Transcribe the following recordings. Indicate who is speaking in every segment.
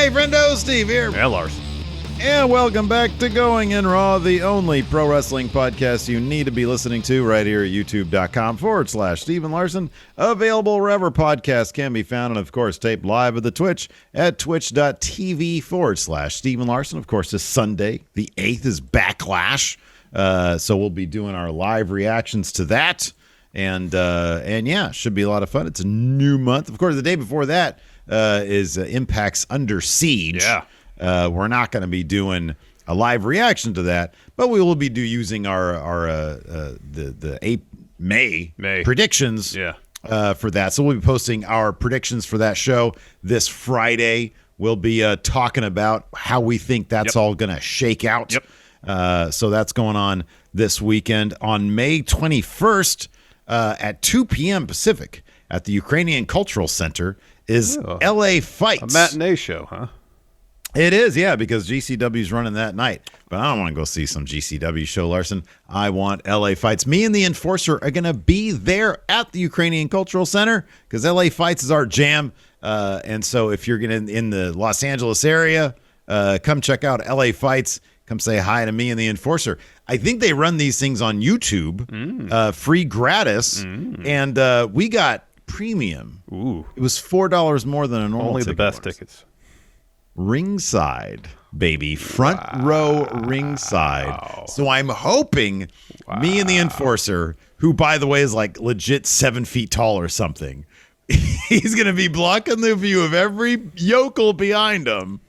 Speaker 1: Hey, friendo, Steve here.
Speaker 2: And Larson.
Speaker 1: And welcome back to Going in Raw, the only pro wrestling podcast you need to be listening to right here at youtube.com/Stephen Larson. Available wherever podcasts can be found, and of course, taped live at the Twitch at twitch.tv/Stephen Larson. Of course, this Sunday, the 8th, is Backlash. So we'll be doing our live reactions to that. And yeah, should be a lot of fun. It's a new month. Of course, the day before that is Impact's Under Siege.
Speaker 2: Yeah.
Speaker 1: We're not going to be doing a live reaction to that, but we will be using our May predictions for that. So we'll be posting our predictions for that show this Friday. We'll be talking about how we think that's all going to shake out. So that's going on this weekend. On May 21st at 2 p.m. Pacific at the Ukrainian Cultural Center is LA Fights.
Speaker 2: A matinee show, huh?
Speaker 1: It is, yeah, because GCW's running that night. But I don't want to go see some GCW show, Larson. I want LA Fights. Me and the Enforcer are going to be there at the Ukrainian Cultural Center because LA Fights is our jam. And so if you're in the Los Angeles area, come check out LA Fights. Come say hi to me and the Enforcer. I think they run these things on YouTube, free, gratis, and we got premium.
Speaker 2: Ooh,
Speaker 1: it was $4 more than a normal.
Speaker 2: Only the best tickets.
Speaker 1: Ringside, baby, front row ringside. Wow. So I'm hoping me and the Enforcer, who by the way is like legit 7 feet tall or something, he's gonna be blocking the view of every yokel behind him.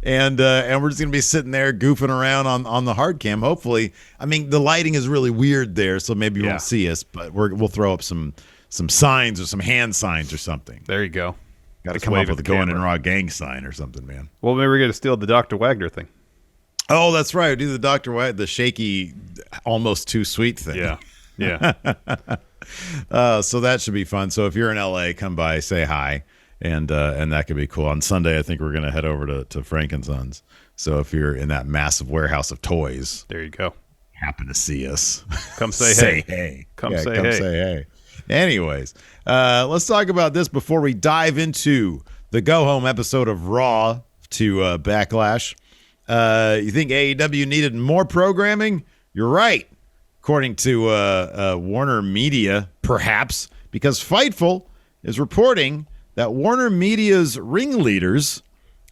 Speaker 1: And we're just going to be sitting there goofing around on the hard cam. Hopefully, I mean, the lighting is really weird there, so maybe you won't see us, but we'll throw up some signs or some hand signs or something.
Speaker 2: There you go.
Speaker 1: Got to come up with a Going in Raw gang sign or something, man.
Speaker 2: Well, maybe we're going to steal the Dr. Wagner thing.
Speaker 1: Oh, that's right. Do the Dr. Wagner, the shaky, almost too sweet thing.
Speaker 2: Yeah.
Speaker 1: So that should be fun. So if you're in LA, come by, say hi. And that could be cool. On Sunday, I think we're going to head over to Frank & Sons. So if you're in that massive warehouse of toys,
Speaker 2: there you go.
Speaker 1: Happen to see us.
Speaker 2: Come say
Speaker 1: hey.
Speaker 2: Come say
Speaker 1: hey. Anyways, let's talk about this before we dive into the go-home episode of Raw to Backlash. You think AEW needed more programming? You're right. According to Warner Media, perhaps, because Fightful is reporting that Warner Media's ringleaders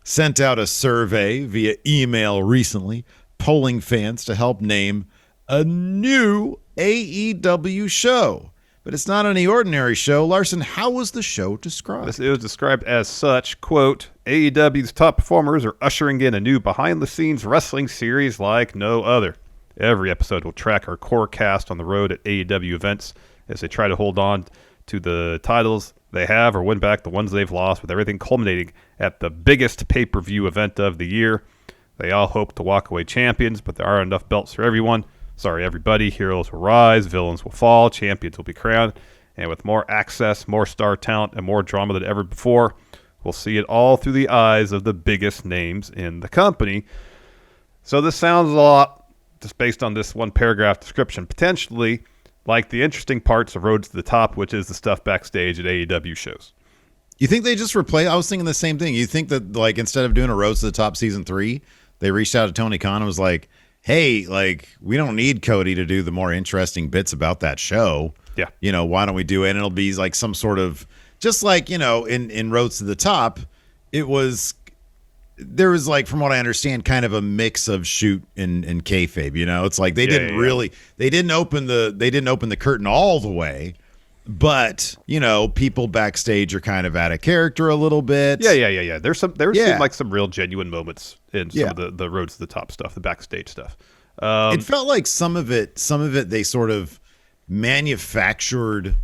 Speaker 1: sent out a survey via email recently, polling fans to help name a new AEW show. But it's not any ordinary show. Larson, how was the show described?
Speaker 2: It was described as such, quote, AEW's top performers are ushering in a new behind-the-scenes wrestling series like no other. Every episode will track our core cast on the road at AEW events as they try to hold on to the titles they have or win back the ones they've lost, with everything culminating at the biggest pay-per-view event of the year. They all hope to walk away champions, but there are enough belts for everyone. Sorry, everybody. Heroes will rise, villains will fall, champions will be crowned, and with more access, more star talent, and more drama than ever before, we'll see it all through the eyes of the biggest names in the company. So this sounds a lot, just based on this one paragraph description, potentially like the interesting parts of Road to the Top, which is the stuff backstage at AEW shows.
Speaker 1: You think they just replaced? I was thinking the same thing. You think that, like, instead of doing a Road to the Top season 3, they reached out to Tony Khan and was like, hey, like, we don't need Cody to do the more interesting bits about that show.
Speaker 2: Yeah.
Speaker 1: You know, why don't we do it? And it'll be like some sort of, just like, you know, in Road to the Top, there was, like, from what I understand, kind of a mix of shoot and kayfabe. You know, it's like they didn't open the curtain all the way, but you know, people backstage are kind of out of character a little bit.
Speaker 2: Yeah. There seemed like some real genuine moments in some of the Roads to the Top stuff, the backstage stuff.
Speaker 1: It felt like some of it they sort of manufactured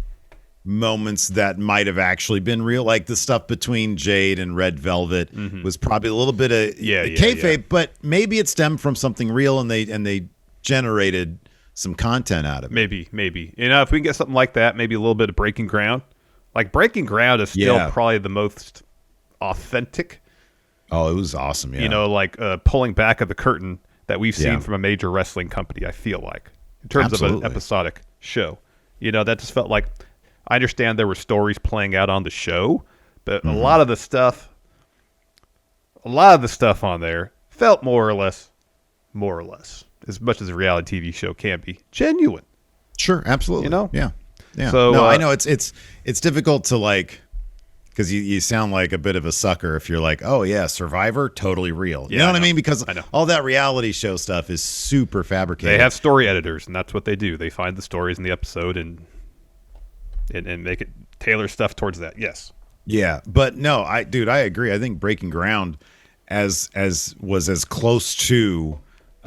Speaker 1: moments that might have actually been real, like the stuff between Jade and Red Velvet was probably a little bit of kayfabe, but maybe it stemmed from something real, and they generated some content out of it.
Speaker 2: Maybe. You know, if we can get something like that, maybe a little bit of Breaking Ground. Like, Breaking Ground is still probably the most authentic.
Speaker 1: Oh, it was awesome, yeah.
Speaker 2: You know, like pulling back of the curtain that we've seen from a major wrestling company, I feel like, in terms of an episodic show. You know, that just felt like, I understand there were stories playing out on the show, but a lot of the stuff, a lot of the stuff on there felt more or less, as much as a reality TV show can be, genuine.
Speaker 1: Sure, absolutely.
Speaker 2: You know?
Speaker 1: Yeah.
Speaker 2: So,
Speaker 1: no, I know it's difficult to like, because you sound like a bit of a sucker if you're like, oh yeah, Survivor, totally real. You know what I mean? Because all that reality show stuff is super fabricated.
Speaker 2: They have story editors, and that's what they do. They find the stories in the episode and make it tailor stuff towards that. Yes.
Speaker 1: Yeah, but no, I agree. I think Breaking Ground was as close to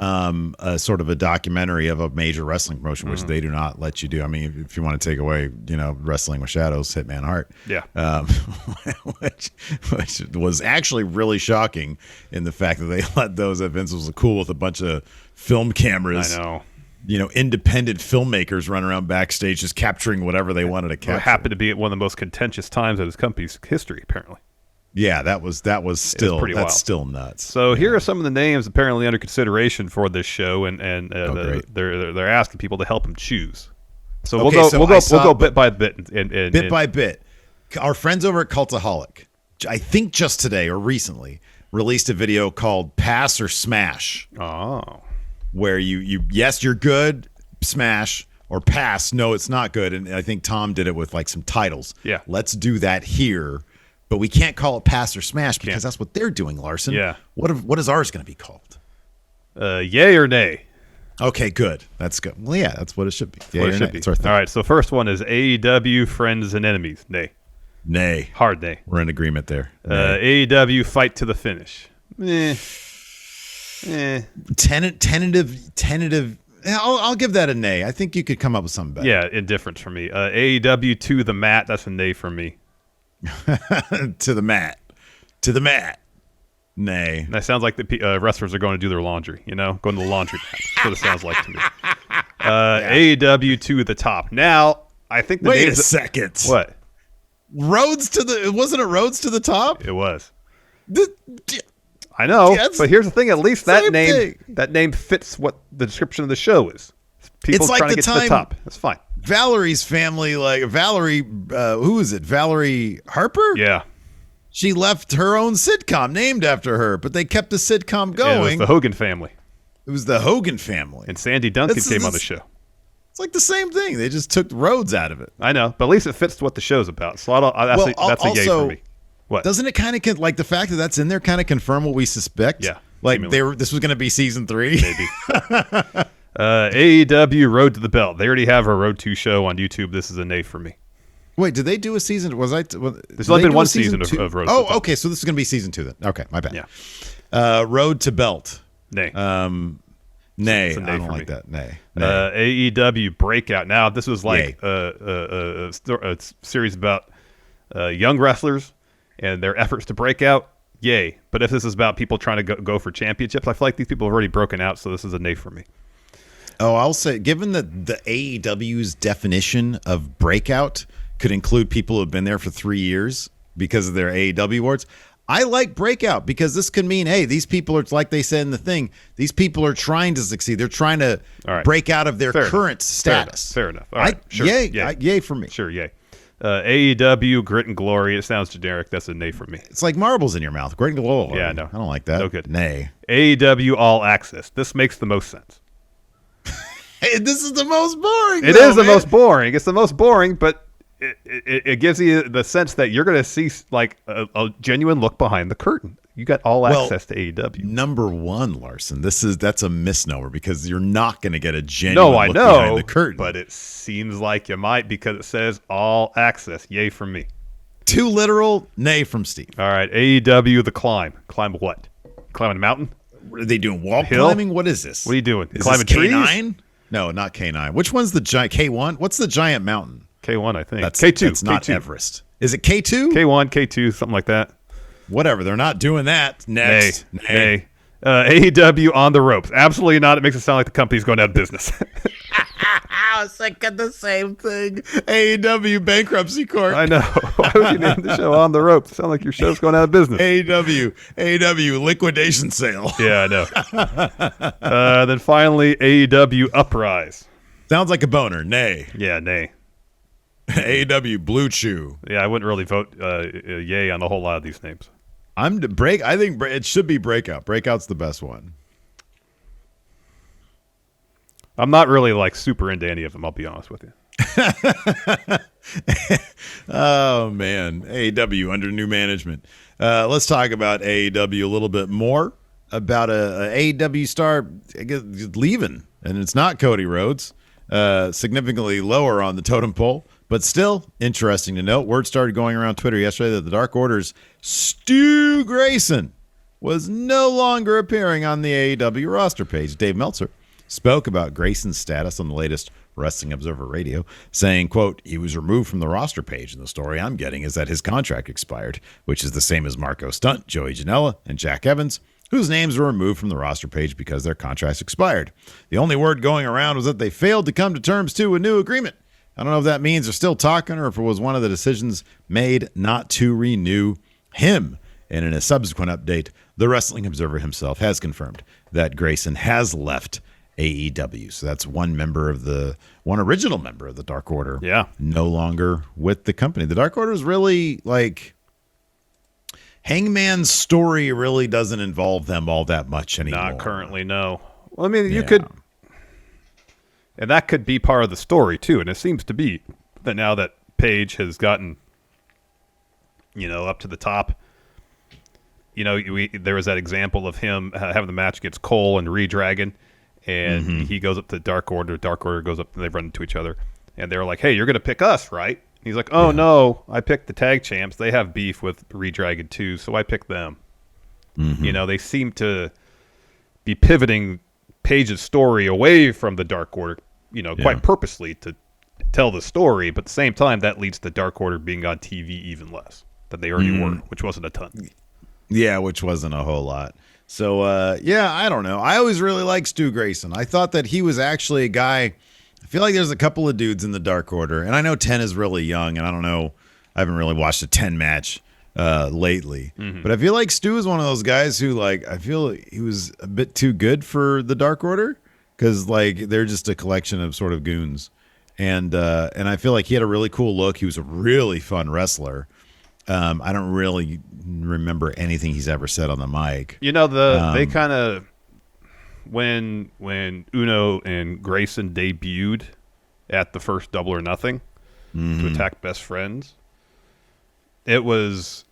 Speaker 1: a sort of a documentary of a major wrestling promotion, which they do not let you do. I mean, if you want to take away, Wrestling with Shadows, Hitman Hart, which was actually really shocking in the fact that they let those at Vince was cool with a bunch of film cameras.
Speaker 2: I know.
Speaker 1: Independent filmmakers run around backstage just capturing whatever they wanted to capture.
Speaker 2: It happened to be at one of the most contentious times of his company's history, apparently.
Speaker 1: Yeah, that was still
Speaker 2: pretty wild.
Speaker 1: Still nuts.
Speaker 2: So here are some of the names apparently under consideration for this show, and they're asking people to help them choose. So we'll go bit by bit and
Speaker 1: bit by bit. Our friends over at Cultaholic, I think just today or recently, released a video called "Pass or Smash."
Speaker 2: Oh,
Speaker 1: where yes, you're good, smash, or pass, no, it's not good. And I think Tom did it with like some titles.
Speaker 2: Yeah,
Speaker 1: let's do that here. But we can't call it pass or smash because that's what they're doing, Larson.
Speaker 2: Yeah.
Speaker 1: What is ours going to be called?
Speaker 2: Yay or nay?
Speaker 1: Okay, good. That's good. Well, yeah, that's what it should be.
Speaker 2: Yay or nay. All right, so first one is AEW Friends and Enemies. Nay.
Speaker 1: Nay.
Speaker 2: Hard nay.
Speaker 1: We're in agreement there.
Speaker 2: AEW Fight to the Finish.
Speaker 1: Tentative. I'll give that a nay. I think you could come up with something better.
Speaker 2: Yeah, indifference for me. AEW to the Mat. That's a nay for me.
Speaker 1: To the mat. Nay.
Speaker 2: That sounds like the wrestlers are going to do their laundry, going to the laundry mat. That's what it sounds like to me. AEW to the top. Now, I think the
Speaker 1: Wait a second.
Speaker 2: What?
Speaker 1: Wasn't it Roads to the Top?
Speaker 2: It was. I know, but here's the thing. At least that name fits what the description of the show is. People
Speaker 1: it's like
Speaker 2: trying to get to the top. That's fine.
Speaker 1: Valerie's family, like Valerie, who is it? Valerie Harper?
Speaker 2: Yeah.
Speaker 1: She left her own sitcom named after her, but they kept the sitcom going.
Speaker 2: Yeah, it was the Hogan family.
Speaker 1: And
Speaker 2: Sandy Duncan came on the show.
Speaker 1: It's like the same thing. They just took Rhodes out of it.
Speaker 2: I know, but at least it fits what the show's about. So that's a yay for me. What?
Speaker 1: Doesn't it kind of like the fact that that's in there kind of confirm what we suspect?
Speaker 2: Yeah.
Speaker 1: Like this was going to be season 3?
Speaker 2: Maybe. AEW Road to the Belt. They already have a Road 2 show on YouTube. This is a nay for me.
Speaker 1: Wait, did they do a season?
Speaker 2: There's only been one season of Road to the Belt.
Speaker 1: Oh, okay. So this is going to be season 2 then. Okay, my bad.
Speaker 2: Yeah.
Speaker 1: Road to Belt.
Speaker 2: Nay.
Speaker 1: Nay.
Speaker 2: I
Speaker 1: don't like that. Nay.
Speaker 2: AEW Breakout. Now, this was like a series about young wrestlers and their efforts to break out. Yay. But if this is about people trying to go for championships, I feel like these people have already broken out, so this is a nay for me.
Speaker 1: Oh, I'll say, given that the AEW's definition of breakout could include people who have been there for 3 years because of their AEW awards, I like breakout because this could mean, hey, these people are, like they said in the thing, these people are trying to succeed. They're trying to break out of their current status.
Speaker 2: Fair enough. All right. Sure.
Speaker 1: Yay for me.
Speaker 2: Sure, yay. AEW Grit and Glory. It sounds generic. That's a nay for me.
Speaker 1: It's like marbles in your mouth. Grit and Glory.
Speaker 2: Yeah, no.
Speaker 1: I don't like that.
Speaker 2: No good.
Speaker 1: Nay.
Speaker 2: AEW All Access. This makes the most sense.
Speaker 1: Hey, this is the most boring.
Speaker 2: It is the most boring. It's the most boring, but it gives you the sense that you're going to see like a genuine look behind the curtain. You got all access to AEW.
Speaker 1: Number one, Larson, that's a misnomer because you're not going to get a genuine look behind the curtain.
Speaker 2: But it seems like you might because it says all access. Yay from me.
Speaker 1: Too literal. Nay from Steve.
Speaker 2: All right, AEW The Climb. Climb what? Climbing a mountain?
Speaker 1: Are they doing wall climbing? What is this?
Speaker 2: What are you doing?
Speaker 1: Is
Speaker 2: climbing
Speaker 1: this
Speaker 2: trees?
Speaker 1: K9? No, not K9. Which one's the giant K1? What's the giant mountain?
Speaker 2: K1, I think.
Speaker 1: That's
Speaker 2: K2.
Speaker 1: That's not
Speaker 2: K2.
Speaker 1: Everest. Is it K2?
Speaker 2: K1, K2, something like that.
Speaker 1: Whatever. They're not doing that. Next.
Speaker 2: Nay. AEW On the Ropes. Absolutely not. It makes it sound like the company's going out of business.
Speaker 1: I was thinking the same thing. AEW Bankruptcy Court.
Speaker 2: I know. Why would you name the show On the Ropes? It sounds like your show's going out of business.
Speaker 1: AEW Liquidation Sale.
Speaker 2: Yeah, I know. Then finally, AEW Uprise.
Speaker 1: Sounds like a boner. Nay.
Speaker 2: Yeah, nay.
Speaker 1: AEW Blue Chew.
Speaker 2: Yeah, I wouldn't really vote yay on a whole lot of these names.
Speaker 1: I think it should be Breakout. Breakout's the best one.
Speaker 2: I'm not really like super into any of them, I'll be honest with you.
Speaker 1: Oh man, AEW under new management. Let's talk about AEW a little bit more. About a AEW star, I guess, leaving, and it's not Cody Rhodes. Significantly lower on the totem pole, but still interesting to note. Word started going around Twitter yesterday that the Dark Order's Stu Grayson was no longer appearing on the AEW roster page. Dave Meltzer spoke about Grayson's status on the latest Wrestling Observer Radio, saying, quote, he was removed from the roster page, and the story I'm getting is that his contract expired, which is the same as Marco Stunt, Joey Janela, and Jack Evans, whose names were removed from the roster page because their contracts expired. The only word going around was that they failed to come to terms to a new agreement. I don't know if that means they're still talking or if it was one of the decisions made not to renew him. And in a subsequent update, the Wrestling Observer himself has confirmed that Grayson has left AEW. So that's one original member of the Dark Order.
Speaker 2: Yeah.
Speaker 1: No longer with the company. The Dark Order is really like Hangman's story really doesn't involve them all that much anymore.
Speaker 2: Not currently, no. Well, I mean, you could, and that could be part of the story too. And it seems to be that now that Paige has gotten, up to the top. There was that example of him having the match against Cole and Redragon, and he goes up to Dark Order. Dark Order goes up, and they run into each other, and they're like, "Hey, you're going to pick us, right?" He's like, "Oh no, I picked the tag champs. They have beef with Redragon too, so I picked them." They seem to be pivoting Paige's story away from the Dark Order, quite purposely to tell the story. But at the same time, that leads to Dark Order being on TV even less than they already were, which wasn't a ton.
Speaker 1: Yeah, which wasn't a whole lot. So, I don't know. I always really liked Stu Grayson. I thought that he was actually a guy. I feel like there's a couple of dudes in the Dark Order, and I know 10 is really young, and I don't know. I haven't really watched a 10 match lately, but I feel like Stu is one of those guys who, I feel he was a bit too good for the Dark Order because, they're just a collection of sort of goons, and I feel like he had a really cool look. He was a really fun wrestler. I don't really remember anything he's ever said on the mic.
Speaker 2: They kind of when Uno and Grayson debuted at the first Double or Nothing to attack Best Friends, it was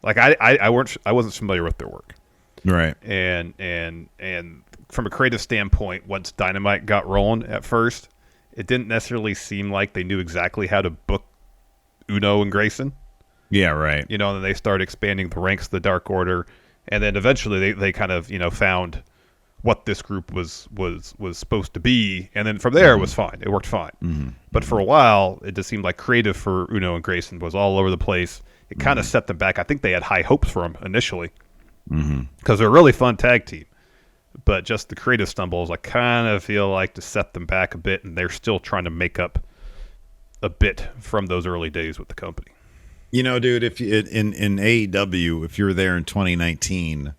Speaker 2: like I wasn't familiar with their work,
Speaker 1: right?
Speaker 2: And from a creative standpoint, once Dynamite got rolling at first, it didn't necessarily seem like they knew exactly how to book Uno and Grayson.
Speaker 1: Yeah, right.
Speaker 2: And then they started expanding the ranks of the Dark Order, and then eventually they kind of found what this group was supposed to be, and then from there it was fine. It worked fine. But for a while, it just seemed like creative for Uno and Grayson was all over the place. It kind of set them back. I think they had high hopes for them initially because they're a really fun tag team, but just the creative stumbles I kind of feel like to set them back a bit, and they're still trying to make up a bit from those early days with the company.
Speaker 1: Dude, if you, in AEW, if you're there in 2019,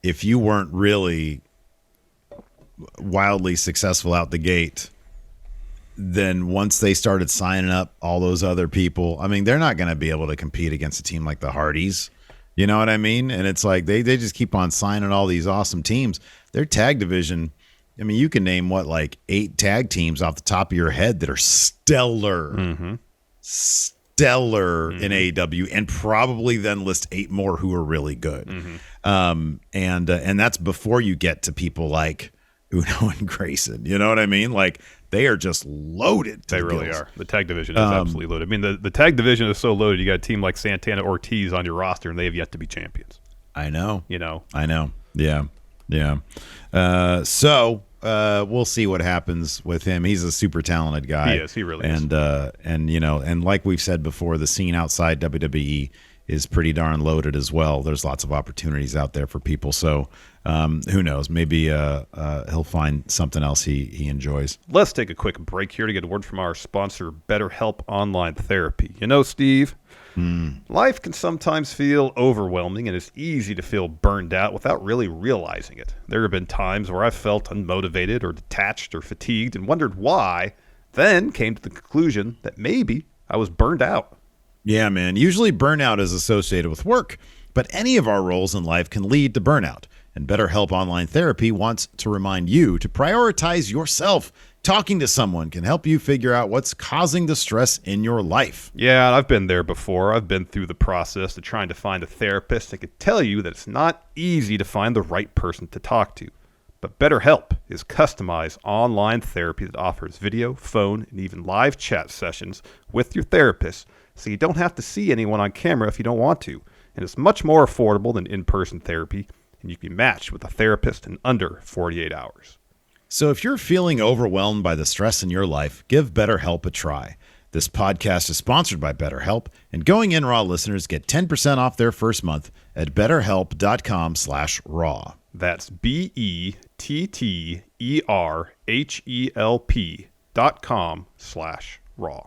Speaker 1: if you weren't really wildly successful out the gate, then once they started signing up all those other people, I mean, they're not going to be able to compete against a team like the Hardys. You know what I mean? And it's like they just keep on signing all these awesome teams. Their tag division, I mean, you can name 8 tag teams off the top of your head that are stellar. Stellar in AEW, and probably then list 8 more who are really good. And that's before you get to people like Uno and Grayson. You know what I mean? They are just loaded.
Speaker 2: They really are. The tag division is absolutely loaded. I mean, the tag division is so loaded. You got a team like Santana Ortiz on your roster, and they have yet to be champions.
Speaker 1: I know.
Speaker 2: I know.
Speaker 1: Yeah. So we'll see what happens with him. He's a super talented guy.
Speaker 2: He is. He really is.
Speaker 1: And like we've said before, the scene outside WWE is pretty darn loaded as well. There's lots of opportunities out there for people. So who knows? Maybe he'll find something else he enjoys.
Speaker 2: Let's take a quick break here to get a word from our sponsor, BetterHelp Online Therapy. Steve, life can sometimes feel overwhelming, and it's easy to feel burned out without really realizing it. There have been times where I've felt unmotivated or detached or fatigued and wondered why, then came to the conclusion that maybe I was burned out.
Speaker 1: Yeah, man. Usually burnout is associated with work, but any of our roles in life can lead to burnout. And BetterHelp Online Therapy wants to remind you to prioritize yourself. Talking to someone can help you figure out what's causing the stress in your life.
Speaker 2: Yeah, I've been there before. I've been through the process of trying to find a therapist. I could tell you that it's not easy to find the right person to talk to. But BetterHelp is customized online therapy that offers video, phone, and even live chat sessions with your therapist, so you don't have to see anyone on camera if you don't want to. And it's much more affordable than in-person therapy, and you can be matched with a therapist in under 48 hours.
Speaker 1: So if you're feeling overwhelmed by the stress in your life, give BetterHelp a try. This podcast is sponsored by BetterHelp, and Going In Raw listeners get 10% off their first month at betterhelp.com/raw.
Speaker 2: That's BETTERHELP.com/raw.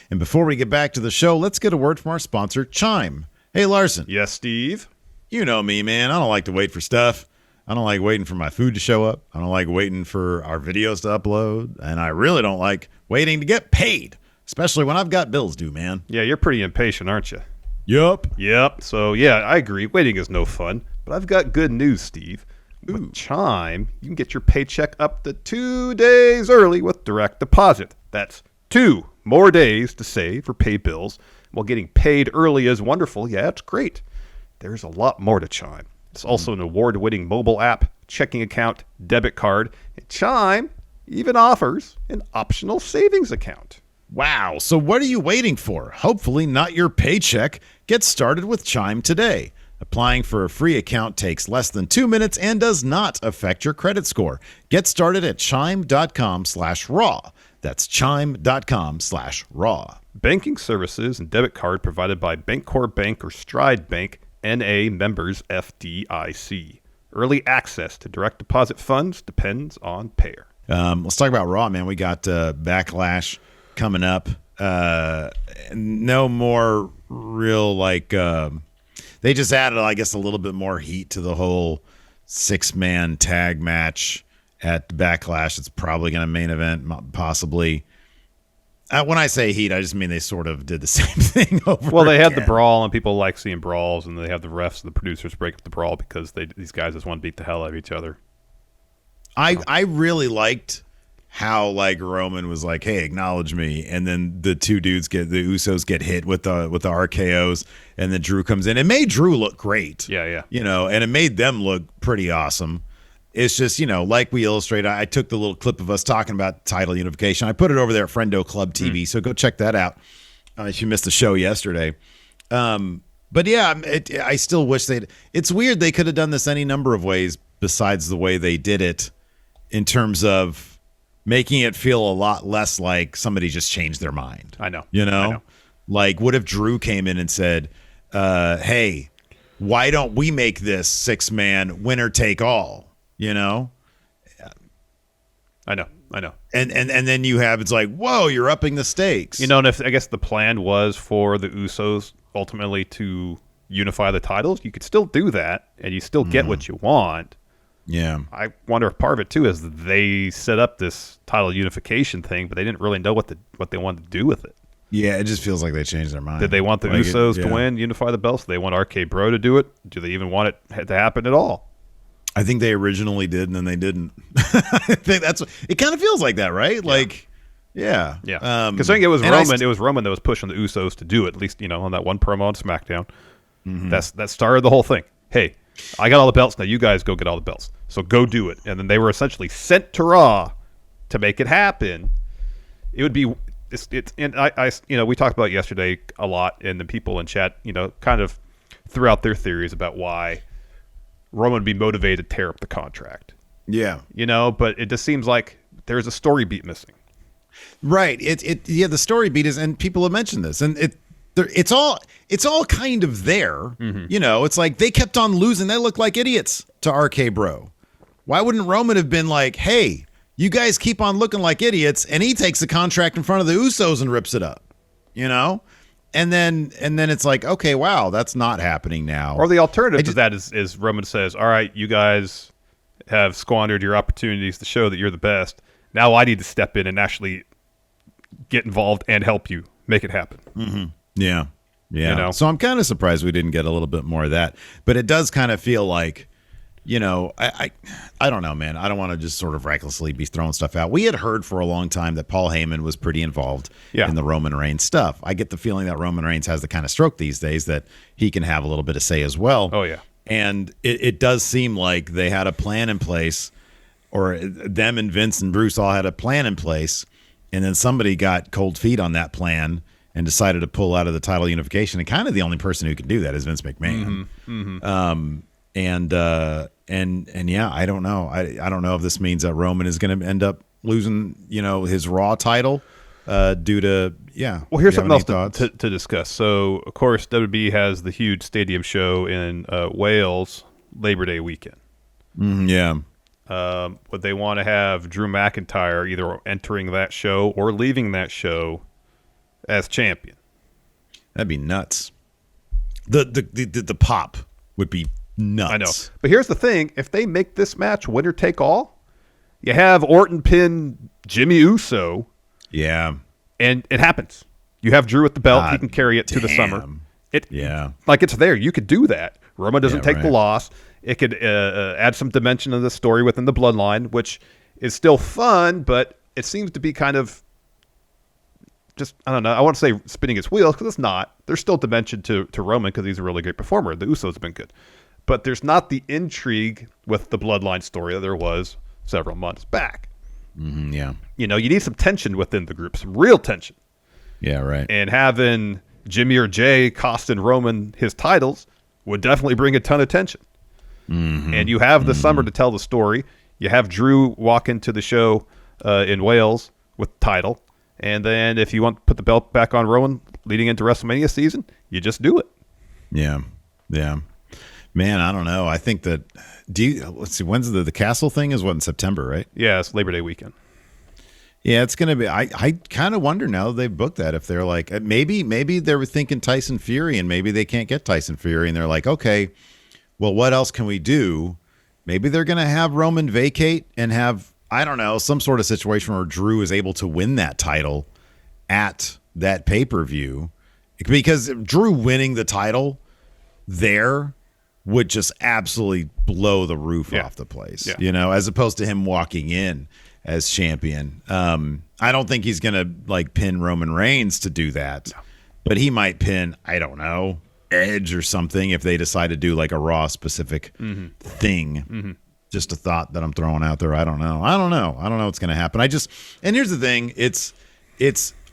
Speaker 1: And before we get back to the show, let's get a word from our sponsor, Chime. Hey, Larson.
Speaker 2: Yes, Steve?
Speaker 1: You know me, man. I don't like to wait for stuff. I don't like waiting for my food to show up. I don't like waiting for our videos to upload. And I really don't like waiting to get paid, especially when I've got bills due, man.
Speaker 2: Yeah, you're pretty impatient, aren't you?
Speaker 1: Yup.
Speaker 2: Yep. So, yeah, I agree. Waiting is no fun. But I've got good news, Steve. With Chime, you can get your paycheck up to 2 days early with direct deposit. That's 2 more days to save or pay bills. While getting paid early is wonderful. Yeah, it's great. There's a lot more to Chime. It's also an award-winning mobile app, checking account, debit card. And Chime even offers an optional savings account.
Speaker 1: Wow. So what are you waiting for? Hopefully not your paycheck. Get started with Chime today. Applying for a free account takes less than 2 minutes and does not affect your credit score. Get started at chime.com/raw. That's chime.com/raw.
Speaker 2: Banking services and debit card provided by Bancorp Bank or Stride Bank, N.A. members FDIC. Early access to direct deposit funds depends on payer.
Speaker 1: Let's talk about Raw, man. We got Backlash coming up. No more real, they just added, I guess, a little bit more heat to the whole 6-man tag match at Backlash. It's probably going to main event, possibly. When I say heat, I just mean they sort of did the same thing over
Speaker 2: Well, they had the
Speaker 1: again.
Speaker 2: brawl, and people like seeing brawls, and they have the refs and the producers break up the brawl because these guys just want to beat the hell out of each other.
Speaker 1: I really liked how Roman was like, "Hey, acknowledge me," and then the two dudes the Usos get hit with the RKO's, and then Drew comes in. It made Drew look great.
Speaker 2: Yeah.
Speaker 1: And it made them look pretty awesome. It's just, like we illustrated, I took the little clip of us talking about title unification. I put it over there at Friendo Club TV, so go check that out if you missed the show yesterday. But yeah, I still wish it's weird they could have done this any number of ways besides the way they did it, in terms of making it feel a lot less like somebody just changed their mind.
Speaker 2: I know.
Speaker 1: I
Speaker 2: know.
Speaker 1: What if Drew came in and said, hey, why don't we make this 6-man winner take all? I
Speaker 2: know.
Speaker 1: And then you have, it's like, whoa, you're upping the stakes.
Speaker 2: And if I guess the plan was for the Usos ultimately to unify the titles, you could still do that, and you still get what you want.
Speaker 1: Yeah.
Speaker 2: I wonder if part of it too is that they set up this title unification thing, but they didn't really know what they wanted to do with it.
Speaker 1: Yeah, it just feels like they changed their mind.
Speaker 2: Did they want the Usos to win, unify the belts? Do they want RK Bro to do it? Do they even want it to happen at all?
Speaker 1: I think they originally did, and then they didn't. I think it kind of feels like that, right?
Speaker 2: Yeah.
Speaker 1: Yeah.
Speaker 2: Because I think it was Roman. It was Roman that was pushing the Usos to do it. At least on that one promo on SmackDown. Mm-hmm. That started the whole thing. Hey, I got all the belts. Now you guys go get all the belts. So go do it. And then they were essentially sent to Raw to make it happen. It would be. And I we talked about it yesterday a lot, and the people in chat, kind of threw out their theories about why Roman would be motivated to tear up the contract.
Speaker 1: Yeah.
Speaker 2: But it just seems like there's a story beat missing.
Speaker 1: Right. The story beat is, and people have mentioned this, and it's all kind of there. Mm-hmm. It's like they kept on losing. They look like idiots to RK Bro. Why wouldn't Roman have been like, hey, you guys keep on looking like idiots, and he takes the contract in front of the Usos and rips it up, And then it's like, okay, wow, that's not happening now.
Speaker 2: Or the alternative to that is Roman says, all right, you guys have squandered your opportunities to show that you're the best. Now I need to step in and actually get involved and help you make it happen.
Speaker 1: Mm-hmm. Yeah. Yeah.
Speaker 2: You know?
Speaker 1: So I'm kind of surprised we didn't get a little bit more of that. But it does kind of feel like, I don't know, man. I don't want to just sort of recklessly be throwing stuff out. We had heard for a long time that Paul Heyman was pretty involved in the Roman Reigns stuff. I get the feeling that Roman Reigns has the kind of stroke these days that he can have a little bit of say as well.
Speaker 2: Oh, yeah.
Speaker 1: And it does seem like they had a plan in place, or them and Vince and Bruce all had a plan in place, and then somebody got cold feet on that plan and decided to pull out of the title unification. And kind of the only person who can do that is Vince McMahon. And yeah, I don't know. I don't know if this means that Roman is going to end up losing, his Raw title due to,
Speaker 2: Well, here's something else to discuss. So, of course, WWE has the huge stadium show in Wales Labor Day weekend. But they want to have Drew McIntyre either entering that show or leaving that show as champion.
Speaker 1: That'd be nuts. The pop would be nuts.
Speaker 2: I know. But here's the thing. If they make this match winner take all, you have Orton pin Jimmy Uso.
Speaker 1: Yeah.
Speaker 2: And it happens. You have Drew with the belt. He can carry it to the summer. Like it's there. You could do that. Roman doesn't take the loss. It could add some dimension to the story within the bloodline, which is still fun, but it seems to be kind of just, I don't know. I want to say spinning its wheels because it's not. There's still dimension to Roman because he's a really great performer. The Usos have been good. But there's not the intrigue with the bloodline story that there was several months back.
Speaker 1: Yeah.
Speaker 2: You need some tension within the group, some real tension.
Speaker 1: Yeah, right.
Speaker 2: And having Jimmy or Jay costing Roman his titles would definitely bring a ton of tension. And you have the summer to tell the story. You have Drew walk into the show in Wales with the title. And then if you want to put the belt back on Roman leading into WrestleMania season, you just do it.
Speaker 1: Yeah. Yeah. Man, I don't know. I think that, let's see, when's the Castle thing is in September, right?
Speaker 2: Yeah, it's Labor Day weekend.
Speaker 1: Yeah, it's going to be, I kind of wonder now that they've booked that if they're like, maybe they were thinking Tyson Fury and maybe they can't get Tyson Fury and they're like, okay, well, what else can we do? Maybe they're going to have Roman vacate and have, I don't know, some sort of situation where Drew is able to win that title at that pay-per-view, because Drew winning the title there would just absolutely blow the roof off the place, as opposed to him walking in as champion. I don't think he's going to pin Roman Reigns to do that, but he might pin, I don't know, Edge or something if they decide to do a Raw specific thing. Just a thought that I'm throwing out there. I don't know what's going to happen. And here's the thing. It's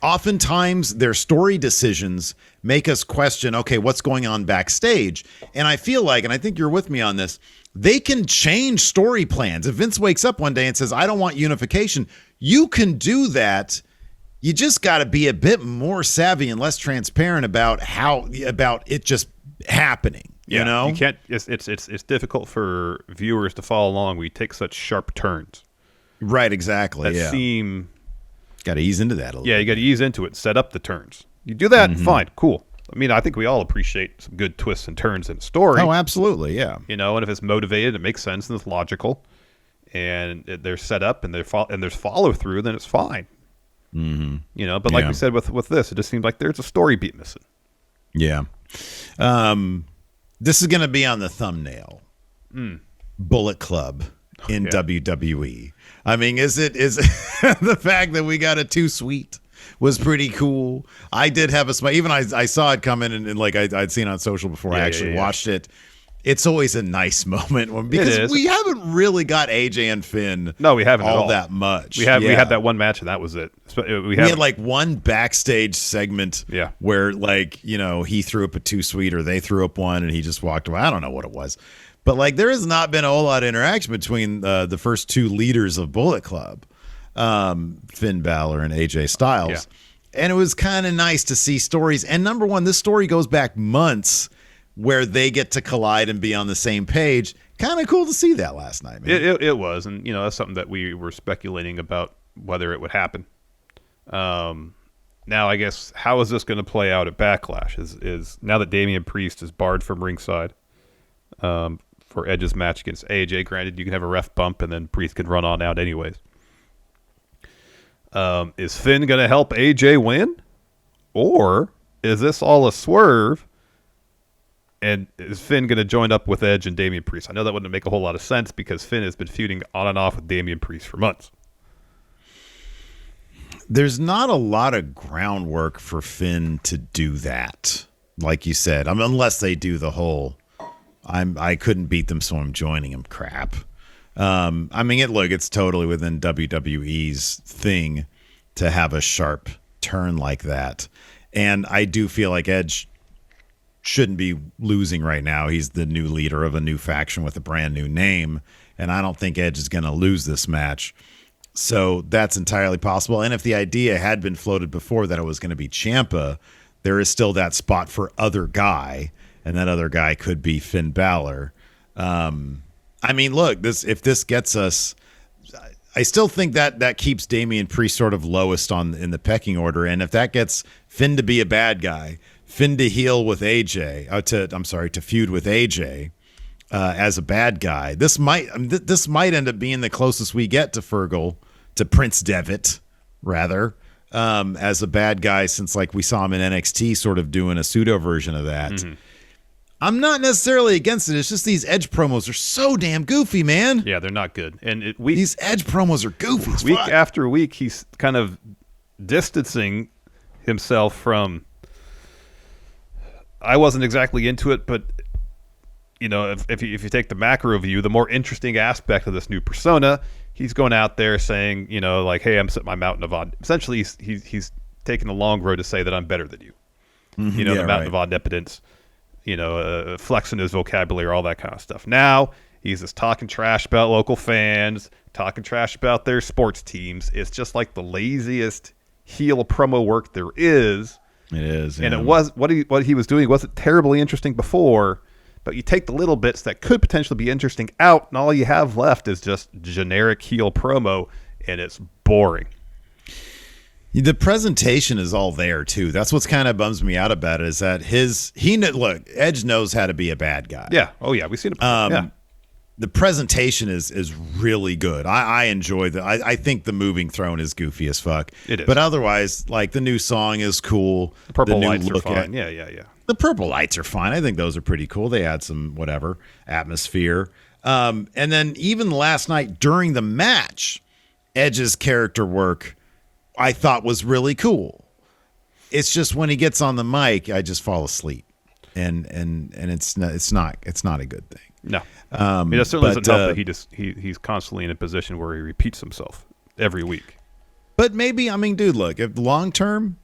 Speaker 1: oftentimes their story decisions make us question, okay, what's going on backstage? And I feel like, and I think you're with me on this, they can change story plans. If Vince wakes up one day and says, I don't want unification, you can do that. You just got to be a bit more savvy and less transparent about it just happening. You know,
Speaker 2: you can't. It's difficult for viewers to follow along. We take such sharp turns.
Speaker 1: Right. Exactly.
Speaker 2: That seem.
Speaker 1: Got to ease into that a little.
Speaker 2: Yeah, you got to ease into it. Set up the turns. You do that, fine, cool. I mean, I think we all appreciate some good twists and turns in a story.
Speaker 1: Oh, absolutely, yeah.
Speaker 2: And if it's motivated, it makes sense and it's logical, and they're set up and there's follow through, then it's fine. But like we said with this, it just seems like there's a story beat missing. Yeah.
Speaker 1: This is going to be on the thumbnail. Bullet Club in WWE. I mean, is the fact that we got a too sweet was pretty cool. I did have a smile. Even I saw it come in and I'd seen it on social before I actually watched it. It's always a nice moment because we haven't really got AJ and Finn.
Speaker 2: No, we haven't
Speaker 1: all
Speaker 2: at all.
Speaker 1: That much.
Speaker 2: We had that one match and that was it.
Speaker 1: We had one backstage segment where he threw up a too sweet or they threw up one and he just walked away. I don't know what it was. But there has not been a whole lot of interaction between the first two leaders of Bullet Club, Finn Balor and AJ Styles. Yeah. And it was kind of nice to see stories. And number one, this story goes back months where they get to collide and be on the same page. Kind of cool to see that last night, man.
Speaker 2: It was. And, that's something that we were speculating about whether it would happen. Now, I guess, how is this going to play out at Backlash? Is now that Damian Priest is barred from ringside for Edge's match against AJ, granted, you can have a ref bump and then Priest can run on out anyways. Is Finn going to help AJ win? Or is this all a swerve? And is Finn going to join up with Edge and Damian Priest? I know that wouldn't make a whole lot of sense because Finn has been feuding on and off with Damian Priest for months.
Speaker 1: There's not a lot of groundwork for Finn to do that, like you said. I mean, unless they do the whole I couldn't beat them, so I'm joining them crap. I mean, it's totally within WWE's thing to have a sharp turn like that. And I do feel like Edge shouldn't be losing right now. He's the new leader of a new faction with a brand new name, and I don't think Edge is going to lose this match. So that's entirely possible. And if the idea had been floated before that it was going to be Ciampa, there is still that spot for other guy, and that other guy could be Finn Balor. I mean, look, if this gets us, I still think that keeps Damian Priest sort of lowest in the pecking order. And if that gets Finn to be a bad guy, Finn to heel with AJ, to feud with AJ as a bad guy, this might end up being the closest we get to Prince Devitt, rather, as a bad guy, since like we saw him in NXT sort of doing a pseudo version of that. Mm-hmm. I'm not necessarily against it. It's just these Edge promos are so damn goofy, man.
Speaker 2: Yeah, they're not good. And
Speaker 1: these Edge promos are goofy as
Speaker 2: week
Speaker 1: fuck.
Speaker 2: After week, he's kind of distancing himself from. I wasn't exactly into it, but if you take the macro view, the more interesting aspect of this new persona, he's going out there saying, like, hey, I'm setting my mountain of essentially he's taking the long road to say that I'm better than you. Mm-hmm, the mountain of omnipotence. Flexing his vocabulary, all that kind of stuff. Now he's just talking trash about local fans, talking trash about their sports teams. It's just like the laziest heel promo work there is.
Speaker 1: It is, yeah.
Speaker 2: And it was what he was doing wasn't terribly interesting before, but you take the little bits that could potentially be interesting out, and all you have left is just generic heel promo, and it's boring.
Speaker 1: The presentation is all there too. That's what's kind of bums me out about it, is that Edge knows how to be a bad guy.
Speaker 2: Yeah. Oh yeah, we've seen it before. Yeah.
Speaker 1: The presentation is really good. I enjoy I think the moving throne is goofy as fuck.
Speaker 2: It is.
Speaker 1: But otherwise, like, the new song is cool.
Speaker 2: The purple
Speaker 1: new
Speaker 2: lights are fine. Yeah.
Speaker 1: The purple lights are fine. I think those are pretty cool. They add some atmosphere. And then even last night during the match, Edge's character work I thought was really cool. It's just when he gets on the mic, I just fall asleep, and it's not a good thing.
Speaker 2: No, it certainly doesn't help that he's constantly in a position where he repeats himself every week.
Speaker 1: But maybe, I mean, dude, look, if long term,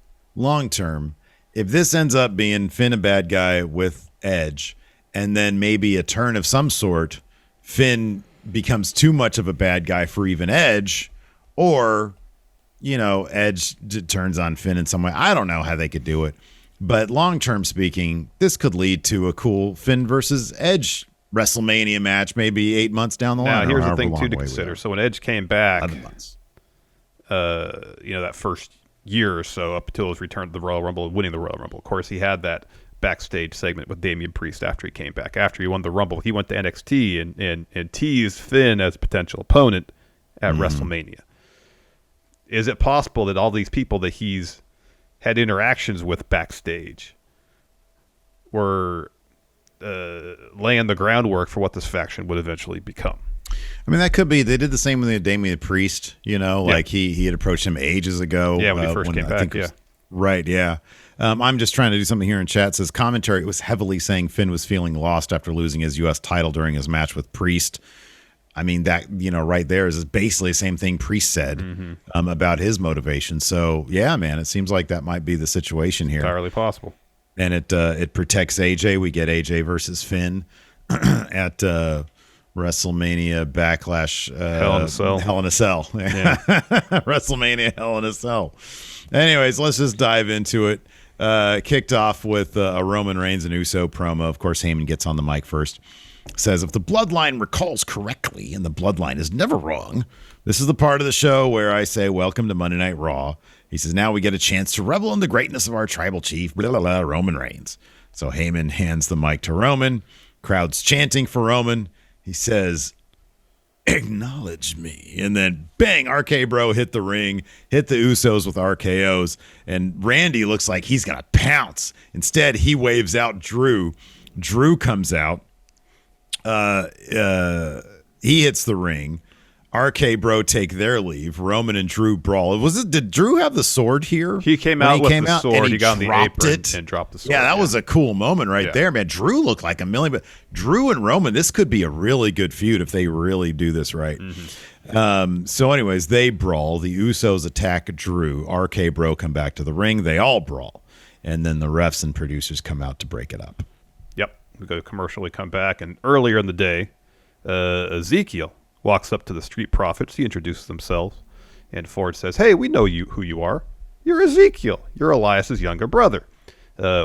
Speaker 1: if this ends up being Finn a bad guy with Edge, and then maybe a turn of some sort, Finn becomes too much of a bad guy for even Edge, or Edge turns on Finn in some way. I don't know how they could do it, but long term speaking, this could lead to a cool Finn versus Edge WrestleMania match, maybe 8 months down the line.
Speaker 2: Now, here's the thing too to consider. So when Edge came back,
Speaker 1: 11 months.
Speaker 2: That first year or so up until his return to the Royal Rumble and winning the Royal Rumble, of course, he had that backstage segment with Damian Priest after he came back. After he won the Rumble, he went to NXT and teased Finn as a potential opponent at WrestleMania. Is it possible that all these people that he's had interactions with backstage were laying the groundwork for what this faction would eventually become?
Speaker 1: I mean, that could be. They did the same with Damian Priest, like he had approached him ages ago.
Speaker 2: Yeah, when he first came back,
Speaker 1: Right, yeah. I'm just trying to do something here in chat. It says commentary was heavily saying Finn was feeling lost after losing his U.S. title during his match with Priest. I mean, that, right there is basically the same thing Priest said about his motivation. So, yeah, man, it seems like that might be the situation here.
Speaker 2: Entirely possible.
Speaker 1: And it protects AJ. We get AJ versus Finn at WrestleMania Backlash.
Speaker 2: Hell in a Cell.
Speaker 1: Hell in a Cell. Yeah. WrestleMania Hell in a Cell. Anyways, let's just dive into it. Kicked off with a Roman Reigns and Uso promo. Of course, Heyman gets on the mic first. Says, if the bloodline recalls correctly, and the bloodline is never wrong, this is the part of the show where I say, welcome to Monday Night Raw. He says, now we get a chance to revel in the greatness of our tribal chief, Roman Reigns. So Heyman hands the mic to Roman. Crowd's chanting for Roman. He says, acknowledge me. And then bang, RK Bro hit the ring, hit the Usos with RKOs, and Randy looks like he's going to pounce. Instead, he waves out Drew. Drew comes out. He hits the ring. RK Bro take their leave. Roman and Drew brawl. Did Drew have the sword here?
Speaker 2: He came out with the sword. He got on the apron and dropped the sword.
Speaker 1: Yeah, that was a cool moment right there, man. Drew looked like a million. But Drew and Roman, this could be a really good feud if they really do this right. So anyways, they brawl. The Usos attack Drew. RK Bro come back to the ring. They all brawl. And then the refs and producers come out to break it up.
Speaker 2: Yep. We go to commercial. We come back. And earlier in the day, Ezekiel walks up to the Street Profits. He introduces themselves. And Ford says, hey, we know who you are. You're Ezekiel. You're Elias's younger brother.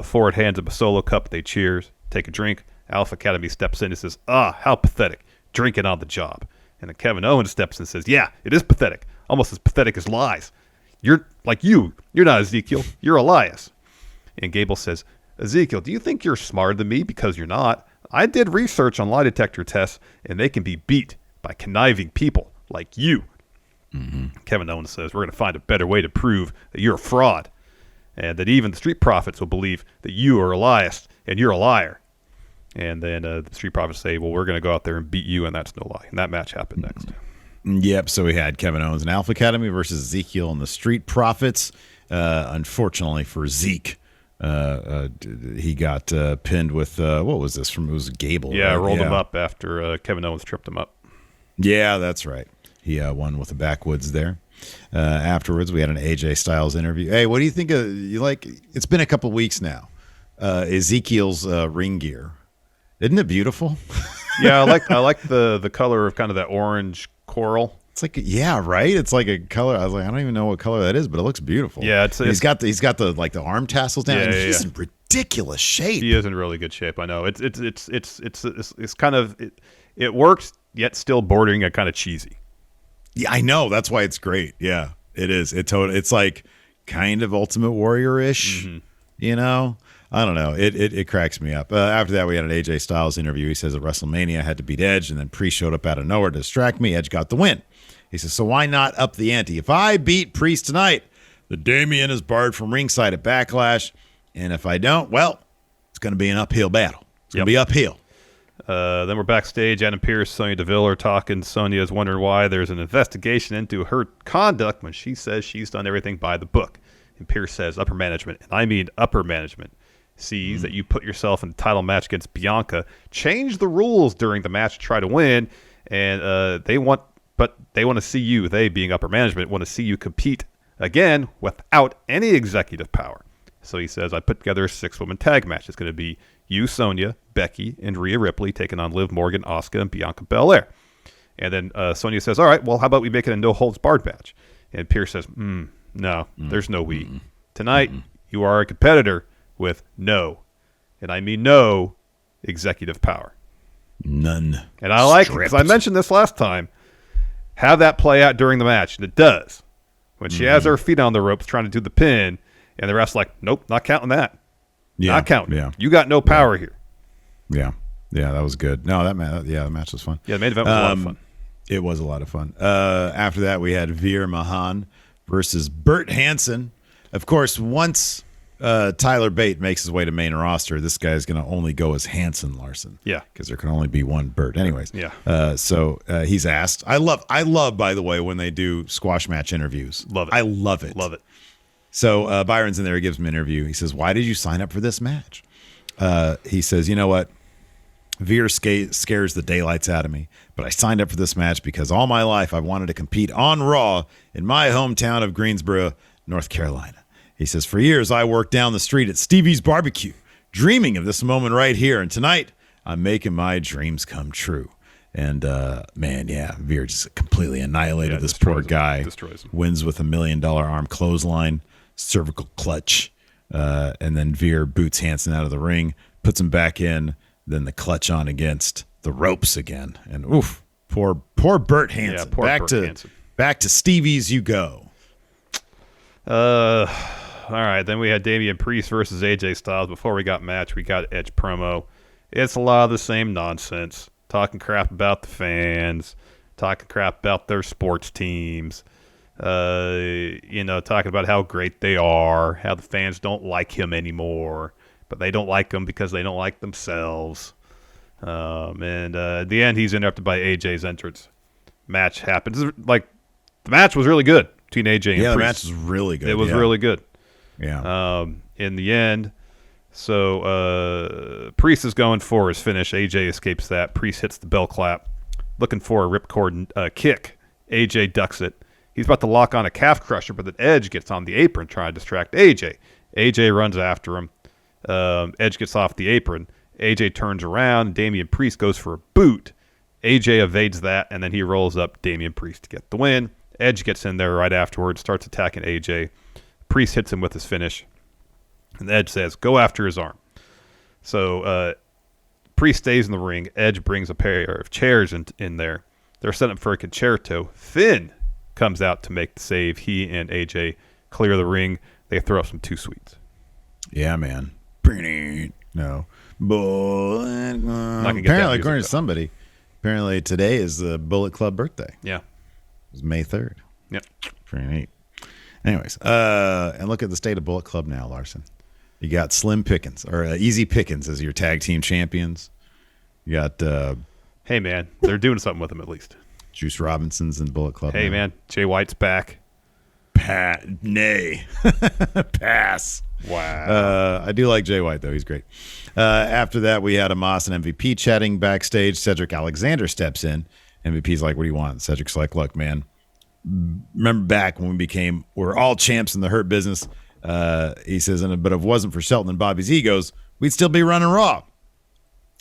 Speaker 2: Ford hands him a solo cup. They cheers, take a drink. Alpha Academy steps in and says, how pathetic. Drinking on the job. And then Kevin Owens steps in and says, yeah, it is pathetic. Almost as pathetic as lies. You're not Ezekiel. You're Elias. And Gable says, Ezekiel, do you think you're smarter than me? Because you're not. I did research on lie detector tests, and they can be beat by conniving people like you. Kevin Owens says, we're going to find a better way to prove that you're a fraud, and that even the Street Profits will believe that you are Elias, and you're a liar. And then the Street Profits say, well, we're going to go out there and beat you, and that's no lie. And that match happened next.
Speaker 1: Yep, so we had Kevin Owens and Alpha Academy versus Ezekiel and the Street Profits. Unfortunately for Zeke, he got pinned with, what was this from? It was Gable.
Speaker 2: Yeah,
Speaker 1: right?
Speaker 2: rolled him up after Kevin Owens tripped him up.
Speaker 1: Yeah, that's right. He won with the backwoods there. Afterwards, we had an AJ Styles interview. Hey, what do you think of, it's been a couple weeks now, Ezekiel's ring gear. Isn't it beautiful?
Speaker 2: Yeah, I like the color of kind of that orange coral.
Speaker 1: It's like, yeah, right. It's like a color. I was like, I don't even know what color that is, but it looks beautiful.
Speaker 2: Yeah,
Speaker 1: he's got the like the arm tassels down.
Speaker 2: Yeah,
Speaker 1: and he's in ridiculous shape.
Speaker 2: He is in really good shape. I know. It's kind of it works, yet still bordering a kind of cheesy.
Speaker 1: Yeah, I know. That's why it's great. Yeah, it is. It's like kind of Ultimate Warrior-ish. You know. I don't know. It cracks me up. After that, we had an AJ Styles interview. He says at WrestleMania I had to beat Edge, and then Priest showed up out of nowhere to distract me. Edge got the win. He says, so why not up the ante? If I beat Priest tonight, the Damien is barred from ringside at Backlash. And if I don't, well, it's going to be an uphill battle. It's going to be uphill.
Speaker 2: Then we're backstage. Adam Pearce, Sonya Deville are talking. Sonya is wondering why there's an investigation into her conduct when she says she's done everything by the book. And Pearce says upper management, and I mean upper management, sees that you put yourself in a title match against Bianca, change the rules during the match to try to win, and they want to see you, they being upper management, want to see you compete again without any executive power. So he says, I put together a 6-woman tag match. It's going to be you, Sonya, Becky, and Rhea Ripley taking on Liv Morgan, Asuka, and Bianca Belair. And then Sonya says, all right, well, how about we make it a no-holds-barred match? And Pearce says, no, there's no we. Tonight, you are a competitor with no, and I mean no, executive power.
Speaker 1: None.
Speaker 2: And I like it, because I mentioned this last time, have that play out during the match, and it does. When she has her feet on the ropes trying to do the pin, and the ref's like, nope, not counting that. Not counting. Yeah. You got no power here.
Speaker 1: Yeah. Yeah, that was good. No, the match was fun.
Speaker 2: Yeah, the main event was a lot of fun.
Speaker 1: It was a lot of fun. After that, we had Veer Mahan versus Bert Hansen. Of course, once Tyler Bate makes his way to main roster, this guy's going to only go as Hansen Larson. Yeah. Because there can only be one Bert. Anyways. Yeah. So he's asked. I love, by the way, when they do squash match interviews. Love it. I love it.
Speaker 2: Love it.
Speaker 1: So Byron's in there. He gives him an interview. He says, why did you sign up for this match? He says, you know what? Veer scares the daylights out of me, but I signed up for this match because all my life I've wanted to compete on Raw in my hometown of Greensboro, North Carolina. He says, for years I worked down the street at Stevie's Barbecue, dreaming of this moment right here, and tonight I'm making my dreams come true. And, man, yeah, Veer just completely annihilated this poor guy.
Speaker 2: Destroys him.
Speaker 1: Wins with $1 million arm clothesline, cervical clutch, and then Veer boots Hansen out of the ring, puts him back in, then the clutch on against the ropes again. And, oof, poor Bert Hansen.
Speaker 2: Yeah, poor Bert Hansen.
Speaker 1: Back to Stevie's you go.
Speaker 2: All right, then we had Damian Priest versus AJ Styles. Before we got match, we got Edge promo. It's a lot of the same nonsense. Talking crap about the fans, talking crap about their sports teams, talking about how great they are, how the fans don't like him anymore, but they don't like him because they don't like themselves. And at the end, he's interrupted by AJ's entrance. Match happens. Like, the match was really good between AJ and Priest.
Speaker 1: Yeah, the match was really good.
Speaker 2: It was really good.
Speaker 1: Yeah.
Speaker 2: In the end, so Priest is going for his finish. AJ escapes that. Priest hits the bell clap, looking for a ripcord kick. AJ ducks it. He's about to lock on a calf crusher, but then Edge gets on the apron trying to distract AJ. AJ runs after him. Edge gets off the apron. AJ turns around. Damian Priest goes for a boot. AJ evades that, and then he rolls up Damian Priest to get the win. Edge gets in there right afterwards, starts attacking AJ. Priest hits him with his finish. And Edge says, go after his arm. So Priest stays in the ring. Edge brings a pair of chairs in there. They're setting up for a concerto. Finn comes out to make the save. He and AJ clear the ring. They throw up some two sweets.
Speaker 1: Yeah, man. No.
Speaker 2: Apparently,
Speaker 1: according to somebody, apparently today is the Bullet Club birthday.
Speaker 2: Yeah.
Speaker 1: It was May 3rd.
Speaker 2: Yep.
Speaker 1: Pretty neat. Anyways, and look at the state of Bullet Club now, Larson. You got Slim Pickens, or Easy Pickens as your tag team champions. You got...
Speaker 2: hey, man, they're doing something with him at least.
Speaker 1: Juice Robinson's in Bullet Club.
Speaker 2: Hey,
Speaker 1: now.
Speaker 2: man, Jay White's back.
Speaker 1: Nay. Pass.
Speaker 2: Wow.
Speaker 1: I do like Jay White, though. He's great. After that, we had Amos and MVP chatting backstage. Cedric Alexander steps in. MVP's like, what do you want? Cedric's like, look, man, remember back when we're all champs in the Hurt Business. He says, but if it wasn't for Shelton and Bobby's egos, we'd still be running Raw.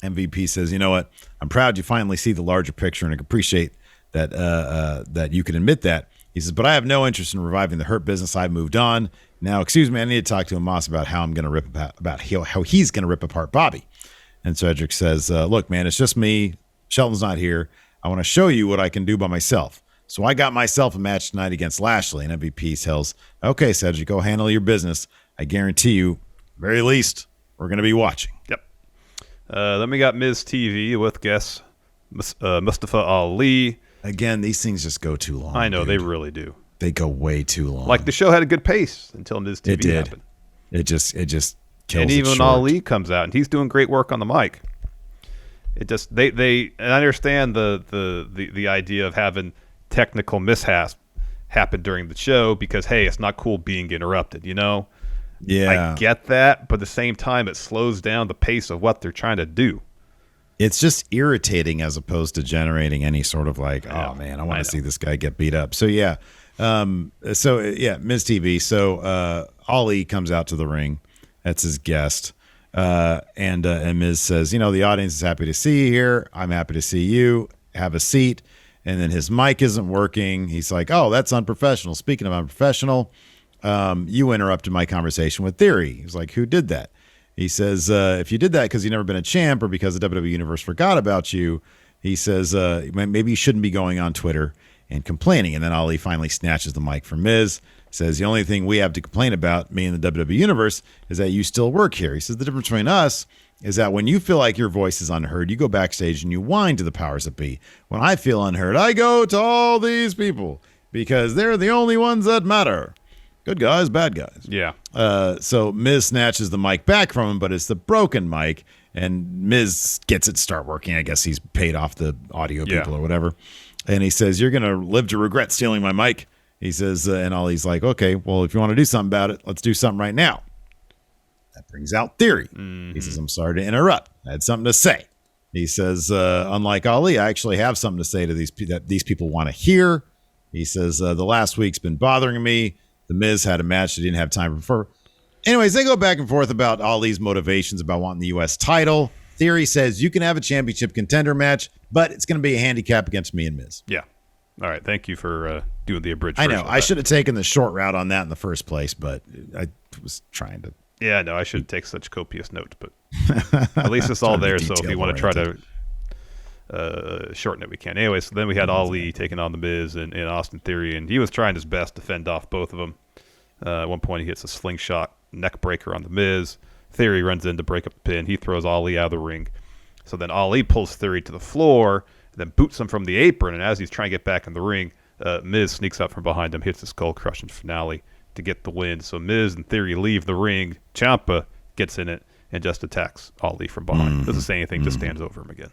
Speaker 1: MVP says, you know what? I'm proud you finally see the larger picture, and I appreciate that that you can admit that. He says, but I have no interest in reviving the Hurt Business. I've moved on. Now, excuse me, I need to talk to Amos about how I'm going to about how he's going to rip apart Bobby. And Cedric says, look, man, it's just me. Shelton's not here. I want to show you what I can do by myself. So I got myself a match tonight against Lashley, and MVP tells, okay, Cedric, go handle your business. I guarantee you, very least, we're going to be watching.
Speaker 2: Yep. Then we got Miz TV with guest Mustafa Ali.
Speaker 1: Again, these things just go too long.
Speaker 2: I know,
Speaker 1: dude.
Speaker 2: they really do.
Speaker 1: They go way too long.
Speaker 2: Like, the show had a good pace until Miz TV
Speaker 1: it did.
Speaker 2: happened.
Speaker 1: It just kills
Speaker 2: and
Speaker 1: it
Speaker 2: even
Speaker 1: short.
Speaker 2: Ali comes out, and he's doing great work on the mic. It just and I understand the idea of having technical mishaps happen during the show because, hey, it's not cool being interrupted, you know?
Speaker 1: Yeah.
Speaker 2: I get that, but at the same time, it slows down the pace of what they're trying to do.
Speaker 1: It's just irritating as opposed to generating any sort of like, oh, man, I want to see this guy get beat up. So, yeah. Miz TV. So, Ali comes out to the ring. That's his guest. And Miz says, the audience is happy to see you here. I'm happy to see you. Have a seat. And then his mic isn't working. He's like, oh, that's unprofessional. Speaking of unprofessional, you interrupted my conversation with Theory. He's like, who did that? He says, if you did that because you've never been a champ or because the WWE Universe forgot about you, he says, maybe you shouldn't be going on Twitter and complaining. And then Ali finally snatches the mic from Miz, says, the only thing we have to complain about, me and the WWE Universe, is that you still work here. He says, the difference between us is that when you feel like your voice is unheard, you go backstage and you whine to the powers that be. When I feel unheard, I go to all these people because they're the only ones that matter. Good guys, bad guys.
Speaker 2: Yeah.
Speaker 1: So Miz snatches the mic back from him, but it's the broken mic, and Miz gets it to start working. I guess he's paid off the audio people or whatever. And he says, you're going to live to regret stealing my mic. He says, and Ali's like, okay, well, if you want to do something about it, let's do something right now. That brings out Theory. Mm-hmm. He says, I'm sorry to interrupt. I had something to say. He says, unlike Ali, I actually have something to say to that these people want to hear. He says, the last week's been bothering me. The Miz had a match they didn't have time for. Anyways, they go back and forth about Ali's motivations about wanting the U.S. title. Theory says you can have a championship contender match, but it's going to be a handicap against me and Miz.
Speaker 2: Yeah. All right. Thank you for doing the abridged.
Speaker 1: I know. I should have taken the short route on that in the first place, but I was trying to.
Speaker 2: Yeah, no, I shouldn't take such copious notes, but at least it's all there. So if you want to try to shorten it, we can. Anyway, so then we had Ali taking on the Miz and Austin Theory, and he was trying his best to fend off both of them. At one point, he hits a slingshot neck breaker on the Miz. Theory runs in to break up the pin. He throws Ali out of the ring. So then Ali pulls Theory to the floor, then boots him from the apron. And as he's trying to get back in the ring, Miz sneaks up from behind him, hits the skull-crushing finale to get the win. So Miz, in theory, leave the ring. Ciampa gets in it and just attacks Ali from behind. Doesn't say anything, just stands over him again.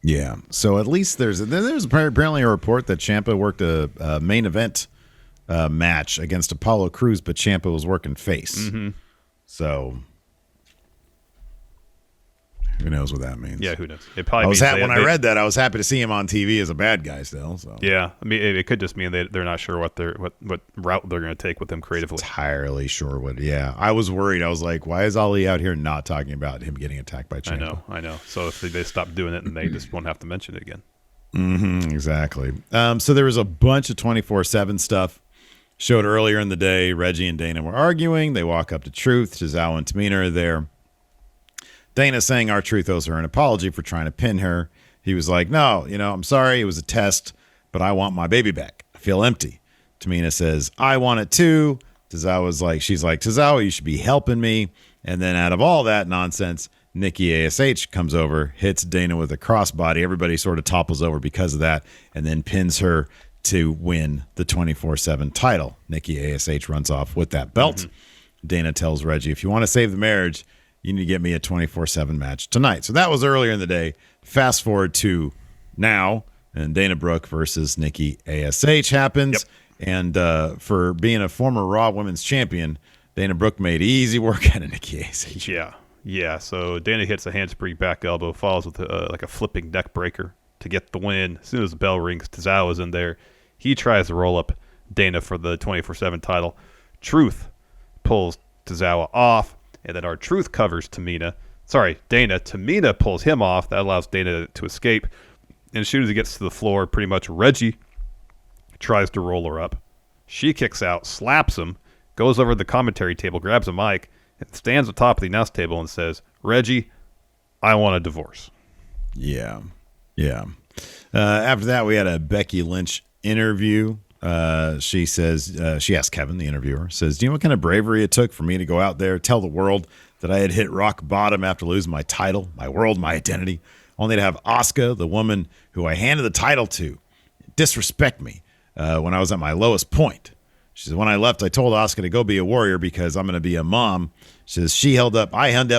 Speaker 1: Yeah. So at least there's apparently a report that Ciampa worked a main event match against Apollo Crews, but Ciampa was working face. So who knows what that means?
Speaker 2: Yeah, who knows? It probably
Speaker 1: when I read that, I was happy to see him on TV as a bad guy still. So
Speaker 2: yeah, I mean, it could just mean they're not sure what route they're going to take with him creatively.
Speaker 1: Entirely sure what. Yeah, I was worried. I was like, why is Ali out here not talking about him getting attacked by Ciampa?
Speaker 2: I know. So if they stop doing it, and they just won't have to mention it again.
Speaker 1: Exactly. So there was a bunch of 24/7 stuff showed earlier in the day. Reggie and Dana were arguing. They walk up to Truth. Cesaro and Tamina are there. Dana saying R-Truth owes her an apology for trying to pin her. He was like, no, I'm sorry. It was a test, but I want my baby back. I feel empty. Tamina says, I want it too. She's like, Cesaro, you should be helping me. And then out of all that nonsense, Nikki ASH comes over, hits Dana with a crossbody. Everybody sort of topples over because of that, and then pins her to win the 24/7 title. Nikki ASH runs off with that belt. Dana tells Reggie, if you want to save the marriage, you need to get me a 24/7 match tonight. So that was earlier in the day. Fast forward to now, and Dana Brooke versus Nikki ASH happens. Yep. And for being a former Raw Women's Champion, Dana Brooke made easy work out of Nikki ASH.
Speaker 2: Yeah. So Dana hits a handspring back elbow, follows with like a flipping neck breaker to get the win. As soon as the bell rings, Tozawa is in there. He tries to roll up Dana for the 24/7 title. Truth pulls Tozawa off. And then R-Truth covers Dana. Tamina pulls him off. That allows Dana to escape. And as soon as he gets to the floor, pretty much Reggie tries to roll her up. She kicks out, slaps him, goes over to the commentary table, grabs a mic, and stands atop the announce table and says, Reggie, I want a divorce.
Speaker 1: Yeah. After that, we had a Becky Lynch interview. She says, she asked Kevin, the interviewer, says, do you know what kind of bravery it took for me to go out there, tell the world that I had hit rock bottom after losing my title, my world, my identity, only to have Asuka, the woman who I handed the title to, disrespect me when I was at my lowest point. She says, when I left, I told Asuka to go be a warrior because I'm going to be a mom. She says, I held up my end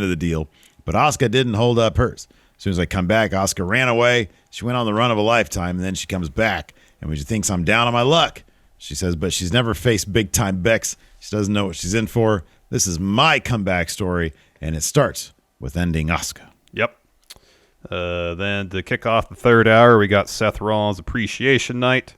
Speaker 1: of the deal, but Asuka didn't hold up hers. As soon as I come back, Asuka ran away. She went on the run of a lifetime, and then she comes back. And when she thinks I'm down on my luck, she says, but she's never faced big-time Bex. She doesn't know what she's in for. This is my comeback story, and it starts with ending Asuka.
Speaker 2: Yep. Then to kick off the third hour, we got Seth Rollins' Appreciation Night.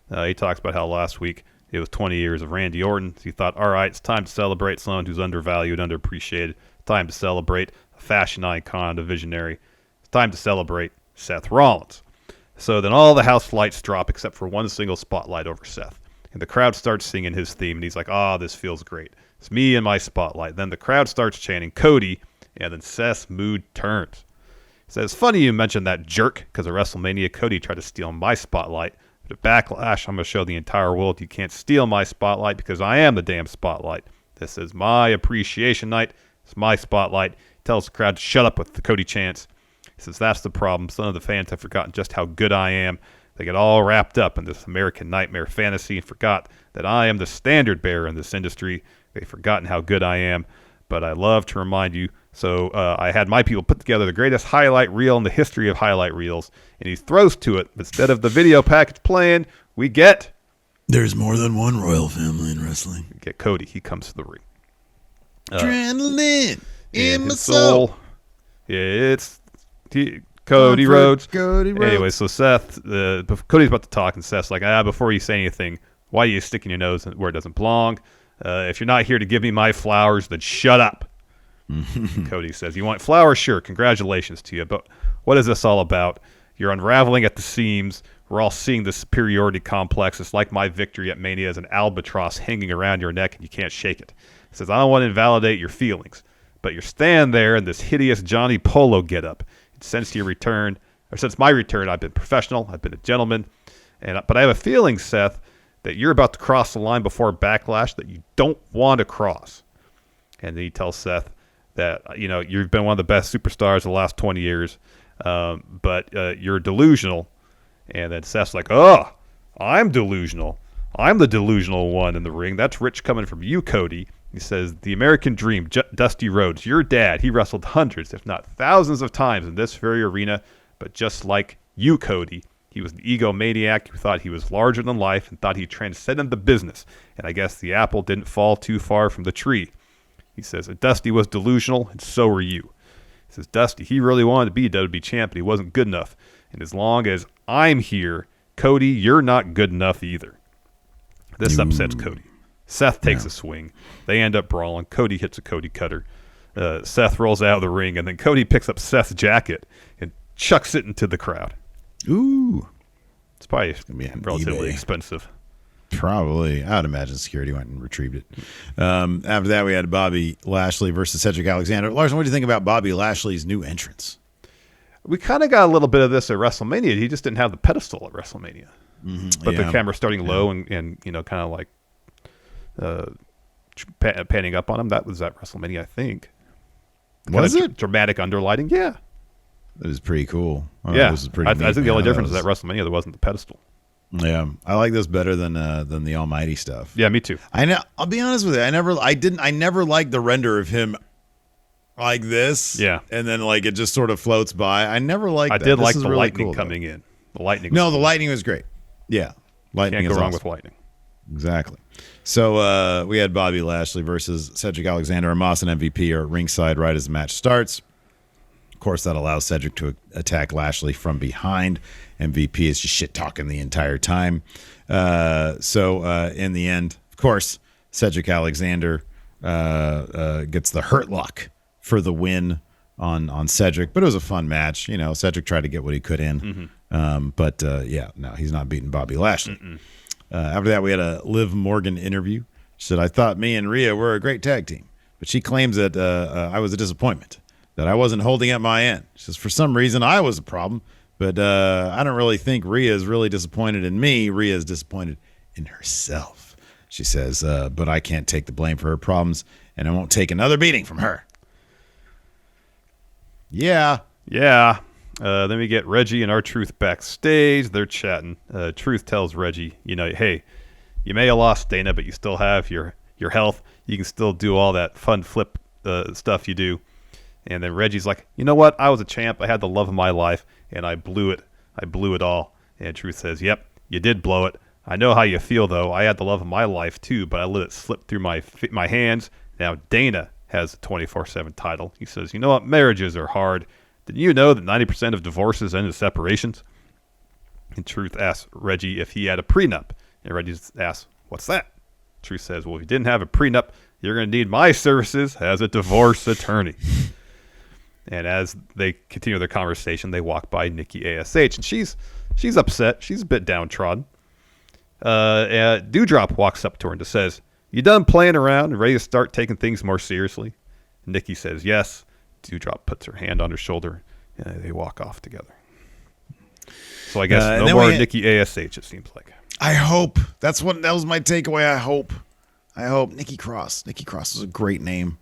Speaker 2: He talks about how last week it was 20 years of Randy Orton. So he thought, all right, it's time to celebrate someone who's undervalued, underappreciated. Time to celebrate a fashion icon, a visionary. It's time to celebrate Seth Rollins. So then all the house lights drop except for one single spotlight over Seth. And the crowd starts singing his theme, and he's like, this feels great. It's me and my spotlight. Then the crowd starts chanting Cody, and then Seth's mood turns. He says, funny you mentioned that jerk, because at WrestleMania, Cody tried to steal my spotlight. But at Backlash, I'm going to show the entire world you can't steal my spotlight because I am the damn spotlight. This is my appreciation night. It's my spotlight. He tells the crowd to shut up with the Cody chants. He says, that's the problem. Some of the fans have forgotten just how good I am. They get all wrapped up in this American nightmare fantasy and forgot that I am the standard bearer in this industry. They've forgotten how good I am, but I love to remind you. So I had my people put together the greatest highlight reel in the history of highlight reels, and he throws to it. Instead of the video package playing, we get...
Speaker 1: There's more than one royal family in wrestling.
Speaker 2: We get Cody. He comes to the ring.
Speaker 1: Adrenaline in my soul.
Speaker 2: Yeah, it's Cody Rhodes.
Speaker 1: Cody Rhodes.
Speaker 2: Anyway, so Seth, Cody's about to talk, and Seth's like, before you say anything, why are you sticking your nose where it doesn't belong? If you're not here to give me my flowers, then shut up. Cody says, you want flowers? Sure, congratulations to you, but what is this all about? You're unraveling at the seams. We're all seeing the superiority complex. It's like my victory at Mania is an albatross hanging around your neck and you can't shake it. He says, I don't want to invalidate your feelings, but you're standing there in this hideous Johnny Polo getup. Since my return, I've been professional, I've been a gentleman, but I have a feeling, Seth, that you're about to cross the line before Backlash that you don't want to cross. And he tells Seth that, you've been one of the best superstars of the last 20 years. but you're delusional. And then Seth's like, oh, I'm delusional. I'm the delusional one in the ring. That's rich coming from you, Cody. He says, the American Dream, Dusty Rhodes, your dad, he wrestled hundreds, if not thousands of times in this very arena, but just like you, Cody, he was an egomaniac who thought he was larger than life and thought he transcended the business. And I guess the apple didn't fall too far from the tree. He says, Dusty was delusional, and so were you. He says, Dusty, he really wanted to be WWE champ, but he wasn't good enough. And as long as I'm here, Cody, you're not good enough either. This upsets Cody. Seth takes a swing. They end up brawling. Cody hits a Cody cutter. Seth rolls out of the ring, and then Cody picks up Seth's jacket and chucks it into the crowd.
Speaker 1: Ooh.
Speaker 2: It's probably relatively expensive.
Speaker 1: Probably. I would imagine security went and retrieved it. After that, we had Bobby Lashley versus Cedric Alexander. Larson, what do you think about Bobby Lashley's new entrance?
Speaker 2: We kind of got a little bit of this at WrestleMania. He just didn't have the pedestal at WrestleMania. Mm-hmm. But the camera starting low and kind of like panning up on him. That was at WrestleMania, I think.
Speaker 1: Was it?
Speaker 2: Dramatic underlighting? Yeah.
Speaker 1: That is pretty cool.
Speaker 2: Yeah. This is pretty neat, I think the only difference is at WrestleMania there wasn't the pedestal.
Speaker 1: Yeah. I like this better than the Almighty stuff.
Speaker 2: Yeah, me too.
Speaker 1: I know. I'll be honest with you. I never liked the render of him like this.
Speaker 2: Yeah.
Speaker 1: And then like it just sort of floats by. I never liked that.
Speaker 2: I did like the
Speaker 1: really
Speaker 2: lightning
Speaker 1: cool,
Speaker 2: coming in. The lightning.
Speaker 1: No, the lightning was great. Yeah. Lightning
Speaker 2: Can't go wrong
Speaker 1: awesome.
Speaker 2: with lightning.
Speaker 1: Exactly. So we had Bobby Lashley versus Cedric Alexander. Moss and MVP are at ringside right as the match starts. Of course, that allows Cedric to attack Lashley from behind. MVP is just shit-talking the entire time. So in the end, of course, Cedric Alexander gets the hurt lock for the win on Cedric. But it was a fun match. You know, Cedric tried to get what he could in. Mm-hmm. He's not beating Bobby Lashley. After that, we had a Liv Morgan interview. She said, I thought me and Rhea were a great tag team. But she claims that I was a disappointment, that I wasn't holding up my end. She says, for some reason, I was a problem. But I don't really think Rhea is really disappointed in me. Rhea is disappointed in herself. She says, but I can't take the blame for her problems, and I won't take another beating from her. Yeah.
Speaker 2: Yeah. Then we get Reggie and R-Truth backstage. They're chatting. Truth tells Reggie, hey, you may have lost Dana, but you still have your health. You can still do all that fun flip stuff you do. And then Reggie's like, you know what? I was a champ. I had the love of my life, and I blew it. I blew it all. And Truth says, yep, you did blow it. I know how you feel, though. I had the love of my life, too, but I let it slip through my hands. Now Dana has the 24/7 title. He says, you know what? Marriages are hard. Did you know that 90% of divorces end in separations? And Truth asks Reggie if he had a prenup. And Reggie asks, what's that? Truth says, well, if you didn't have a prenup, you're going to need my services as a divorce attorney. And as they continue their conversation, they walk by Nikki ASH. And she's upset. She's a bit downtrodden. Dewdrop walks up to her and just says, you done playing around and ready to start taking things more seriously? And Nikki says, yes. Dewdrop puts her hand on her shoulder, and they walk off together. So I guess no more Nikki ASH, it seems like.
Speaker 1: I hope. That was my takeaway. I hope. Nikki Cross. Nikki Cross is a great name.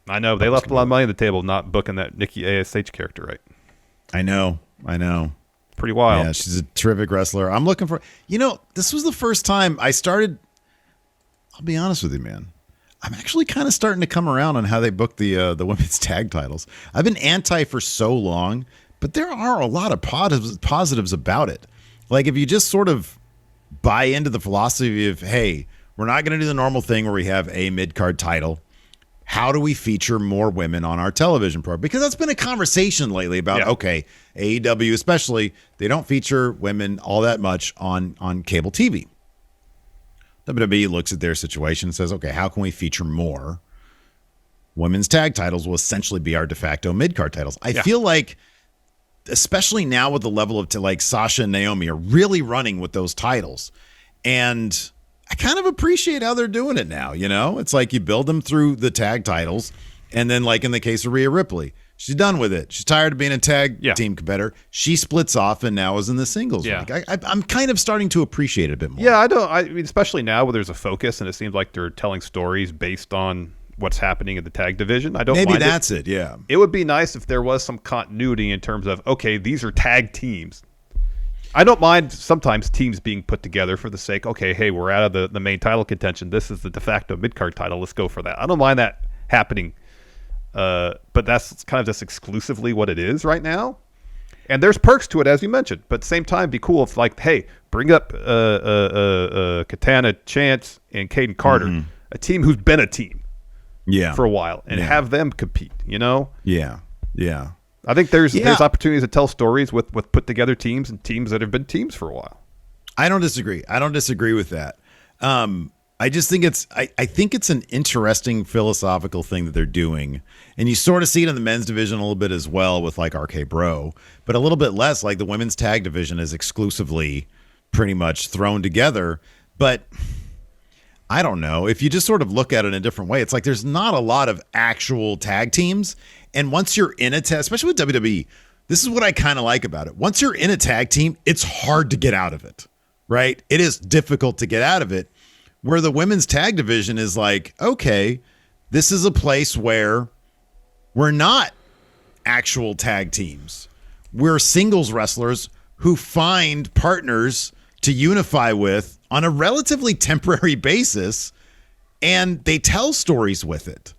Speaker 2: I know. They left a lot of money on the table not booking that Nikki ASH character right.
Speaker 1: I know.
Speaker 2: Pretty wild.
Speaker 1: Yeah, she's a terrific wrestler. I'm looking for... this was the first time I started... I'll be honest with you, man. I'm actually kind of starting to come around on how they book the women's tag titles. I've been anti for so long, but there are a lot of positives about it. Like if you just sort of buy into the philosophy of, hey, we're not going to do the normal thing where we have a mid-card title. How do we feature more women on our television program? Because that's been a conversation lately about, okay, AEW especially, they don't feature women all that much on cable TV. WWE looks at their situation and says, okay, how can we feature more? Women's tag titles will essentially be our de facto mid-card titles. I feel like, especially now with the level of like Sasha and Naomi are really running with those titles. And I kind of appreciate how they're doing it now. It's like you build them through the tag titles. And then like in the case of Rhea Ripley, she's done with it. She's tired of being a tag team competitor. She splits off and now is in the singles.
Speaker 2: Yeah.
Speaker 1: I'm kind of starting to appreciate it a bit more.
Speaker 2: Yeah, I mean, especially now where there's a focus and it seems like they're telling stories based on what's happening in the tag division. I don't
Speaker 1: Maybe
Speaker 2: mind
Speaker 1: that's it. Yeah.
Speaker 2: It would be nice if there was some continuity in terms of, okay, these are tag teams. I don't mind sometimes teams being put together for the sake, okay, hey, we're out of the main title contention. This is the de facto mid-card title. Let's go for that. I don't mind that happening. But that's kind of just exclusively what it is right now. And there's perks to it, as you mentioned. But at the same time, it'd be cool if, like, hey, bring up Katana, Chance, and Caden Carter, a team who's been a team for a while, and have them compete, you know?
Speaker 1: Yeah.
Speaker 2: I think there's opportunities to tell stories with put together teams and teams that have been teams for a while.
Speaker 1: I don't disagree with that. I just think I think it's an interesting philosophical thing that they're doing. And you sort of see it in the men's division a little bit as well with like RK Bro, but a little bit less. Like the women's tag division is exclusively pretty much thrown together. But I don't know. If you just sort of look at it in a different way, it's like there's not a lot of actual tag teams. And once you're in a tag, especially with WWE, this is what I kind of like about it. Once you're in a tag team, it's hard to get out of it, right? It is difficult to get out of it. Where the women's tag division is like, okay, this is a place where we're not actual tag teams. We're singles wrestlers who find partners to unify with on a relatively temporary basis, and they tell stories with it.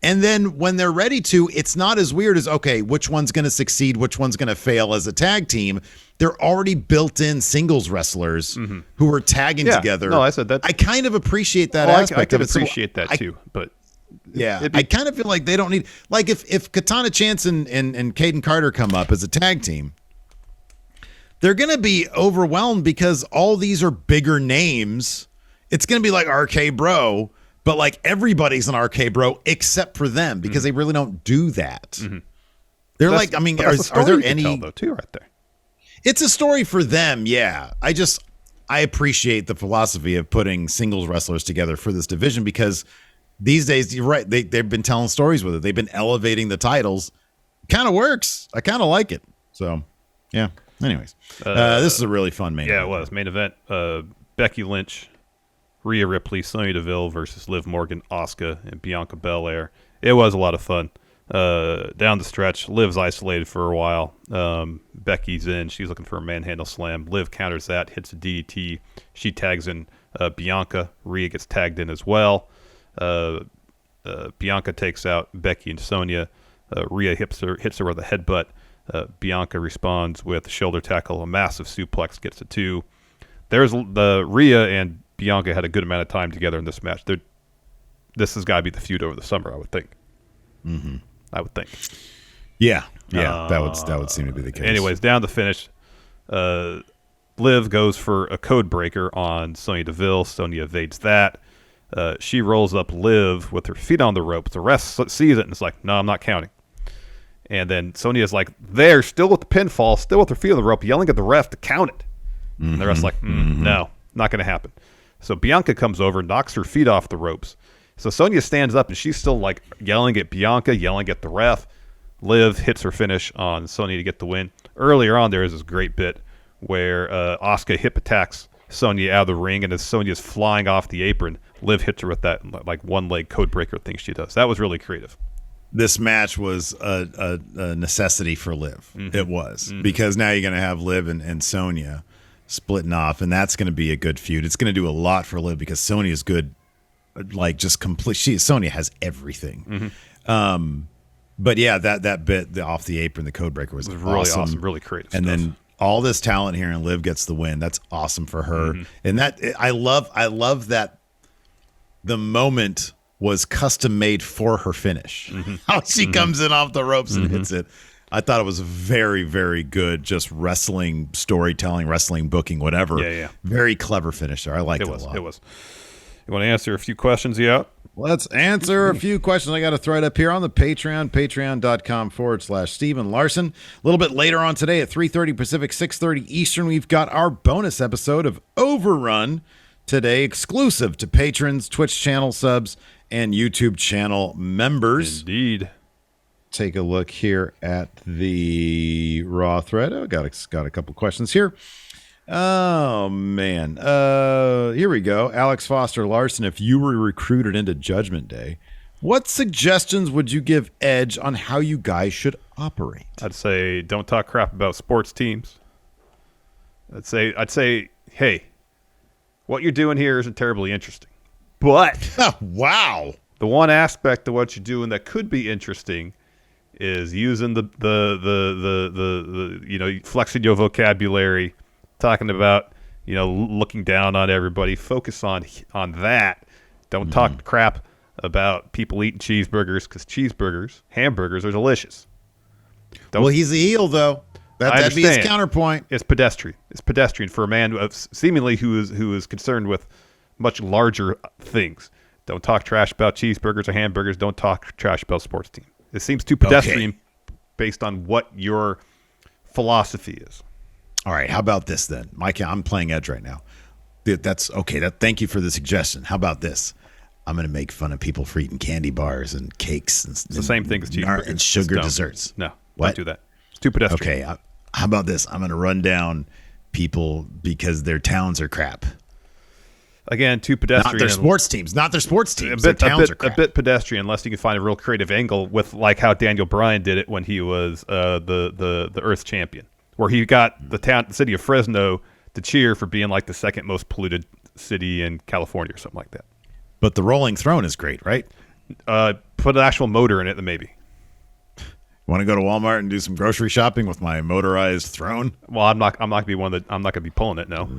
Speaker 1: And then when they're ready to, it's not as weird as, okay, which one's going to succeed, which one's going to fail as a tag team. They're already built-in singles wrestlers who are tagging together.
Speaker 2: No, I said that.
Speaker 1: I kind of appreciate that aspect
Speaker 2: I can
Speaker 1: of it.
Speaker 2: appreciate that too, but
Speaker 1: yeah, I kind of feel like they don't need, like if Katana Chance and Caden Carter come up as a tag team, they're going to be overwhelmed because all these are bigger names. It's going to be like RK Bro, but like everybody's an RK Bro except for them because they really don't do that. They're like, I mean, are there any
Speaker 2: tell, though, too, right there?
Speaker 1: It's a story for them, yeah. I appreciate the philosophy of putting singles wrestlers together for this division because these days, you're right, they've been telling stories with it. They've been elevating the titles. Kind of works. I kind of like it. So, yeah. Anyways, this is a really fun main event.
Speaker 2: Yeah, it was. Main event, Becky Lynch, Rhea Ripley, Sonya Deville versus Liv Morgan, Asuka, and Bianca Belair. It was a lot of fun. Down the stretch, Liv's isolated for a while. Becky's in. She's looking for a manhandle slam. Liv counters that, hits a DDT. She tags in Bianca. Rhea gets tagged in as well. Bianca takes out Becky and Sonya. Rhea hits her with a headbutt. Bianca responds with a shoulder tackle. A massive suplex gets a 2. There's the Rhea and Bianca had a good amount of time together in this match. This has got to be the feud over the summer, I would think. I would think.
Speaker 1: Yeah, that would seem to be the case.
Speaker 2: Anyways, down the finish, Liv goes for a code breaker on Sonya Deville. Sonya evades that. She rolls up Liv with her feet on the ropes. The ref sees it and is like, no, I'm not counting. And then Sonya's like, there, still with the pinfall, still with her feet on the rope, yelling at the ref to count it. And the ref's like, no, not going to happen. So Bianca comes over, knocks her feet off the ropes. So Sonya stands up, and she's still like yelling at Bianca, yelling at the ref. Liv hits her finish on Sonya to get the win. Earlier on, there is this great bit where Asuka hip attacks Sonya out of the ring, and as Sonya's flying off the apron, Liv hits her with that like one-leg code breaker thing she does. That was really creative.
Speaker 1: This match was a necessity for Liv. It was because now you're going to have Liv and Sonya splitting off, and that's going to be a good feud. It's going to do a lot for Liv because Sonya is good, like just complete. Sonya has everything. But yeah, that bit off the apron, the code breaker was
Speaker 2: really awesome, really creative.
Speaker 1: And then all this talent here, and Liv gets the win. That's awesome for her. And that I love that the moment was custom made for her finish. How she comes in off the ropes and hits it. I thought it was very, very good. Just wrestling, storytelling, wrestling booking, whatever.
Speaker 2: Yeah.
Speaker 1: Very clever finish there. I liked it a lot.
Speaker 2: It was. You want to answer a few questions? Yeah.
Speaker 1: Let's answer a few questions. I got to throw it up here on the Patreon, patreon.com/Stephen Larson. A little bit later on today at 3:30 Pacific, 6:30 Eastern, we've got our bonus episode of Overrun today, exclusive to patrons, Twitch channel subs, and YouTube channel members.
Speaker 2: Indeed.
Speaker 1: Take a look here at the Raw thread. Oh, got a couple questions here. Oh, man. Here we go. Alex Foster Larson, if you were recruited into Judgment Day, What suggestions would you give Edge on how you guys should operate?
Speaker 2: I'd say don't talk crap about sports teams. I'd say, hey, what you're doing here isn't terribly interesting. But
Speaker 1: wow.
Speaker 2: The one aspect of what you're doing that could be interesting is using the flexing your vocabulary, talking about, looking down on everybody. Focus on that. Don't talk crap about people eating cheeseburgers, because hamburgers are delicious.
Speaker 1: Well, he's a heel, though. That'd be his counterpoint.
Speaker 2: It's pedestrian. It's pedestrian for a man seemingly who is concerned with much larger things. Don't talk trash about cheeseburgers or hamburgers. Don't talk trash about sports team. It seems too pedestrian based on what your philosophy is.
Speaker 1: All right. How about this then? Mike, I'm playing Edge right now. That's okay. Thank you for the suggestion. How about this? I'm going to make fun of people for eating candy bars and cakes. It's
Speaker 2: the same thing as cheeseburgers.
Speaker 1: And sugar desserts.
Speaker 2: No, don't do that. It's too pedestrian.
Speaker 1: Okay. How about this? I'm going to run down people because their towns are crap.
Speaker 2: Again, too pedestrian.
Speaker 1: Not their sports teams.
Speaker 2: Their towns are crap. A bit pedestrian, unless you can find a real creative angle with like how Daniel Bryan did it when he was the Earth champion, where he got the city of Fresno to cheer for being like the second most polluted city in California or something like that.
Speaker 1: But the rolling throne is great, right?
Speaker 2: Put an actual motor in it, then maybe.
Speaker 1: Want to go to Walmart and do some grocery shopping with my motorized throne?
Speaker 2: Well, I'm not going to be pulling it. No.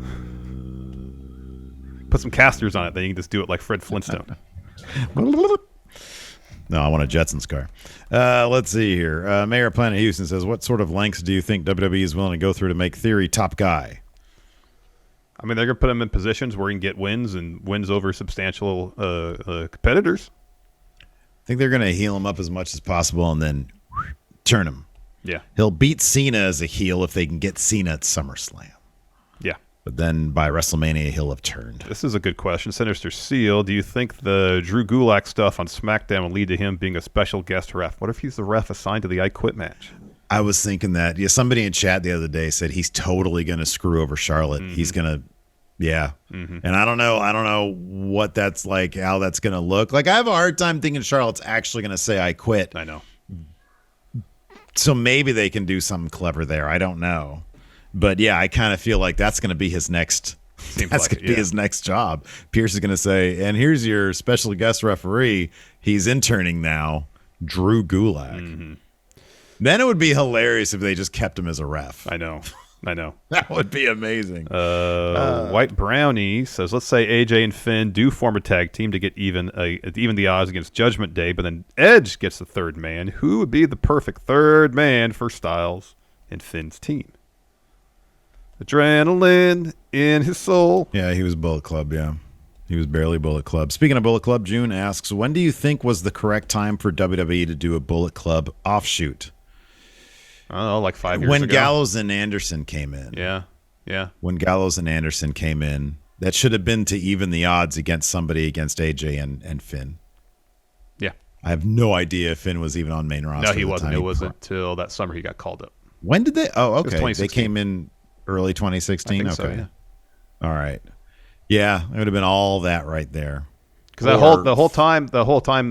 Speaker 2: Put some casters on it, then you can just do it like Fred Flintstone.
Speaker 1: No, I want a Jetsons car. Let's see here. Mayor of Planet Houston says, what sort of lengths do you think WWE is willing to go through to make Theory top guy?
Speaker 2: I mean, they're going to put him in positions where he can get wins over substantial competitors.
Speaker 1: I think they're going to heal him up as much as possible and then turn him.
Speaker 2: Yeah.
Speaker 1: He'll beat Cena as a heel if they can get Cena at SummerSlam.
Speaker 2: Yeah.
Speaker 1: But then by WrestleMania, he'll have turned.
Speaker 2: This is a good question. Sinister Seal, do you think the Drew Gulak stuff on SmackDown will lead to him being a special guest ref? What if he's the ref assigned to the I Quit match?
Speaker 1: I was thinking that. Yeah, somebody in chat the other day said he's totally going to screw over Charlotte. Mm-hmm. He's going to, Mm-hmm. And I don't know what that's like, how that's going to look. Like, I have a hard time thinking Charlotte's actually going to say I quit.
Speaker 2: I know.
Speaker 1: So maybe they can do something clever there. I don't know. But yeah, I kind of feel like that's going to be his next. That's going to be his next job. Pierce is going to say, and here's your special guest referee. He's interning now, Drew Gulak. Mm-hmm. Then it would be hilarious if they just kept him as a ref.
Speaker 2: I know.
Speaker 1: That would be amazing.
Speaker 2: White Brownie says, let's say AJ and Finn do form a tag team to get even the odds against Judgment Day, but then Edge gets the third man. Who would be the perfect third man for Styles and Finn's team? Adrenaline in his soul.
Speaker 1: Yeah, he was Bullet Club, yeah. He was barely Bullet Club. Speaking of Bullet Club, June asks, when do you think was the correct time for WWE to do a Bullet Club offshoot?
Speaker 2: I don't know, like 5 years ago.
Speaker 1: When Gallows and Anderson came in.
Speaker 2: Yeah.
Speaker 1: When Gallows and Anderson came in, that should have been to even the odds against AJ and Finn.
Speaker 2: Yeah.
Speaker 1: I have no idea if Finn was even on main roster.
Speaker 2: No, he wasn't. It wasn't until that summer he got called up.
Speaker 1: When did they? Oh, okay. They came in early 2016?
Speaker 2: I think
Speaker 1: okay.
Speaker 2: So, yeah.
Speaker 1: All right. Yeah, it would have been all that right there.
Speaker 2: Because the whole time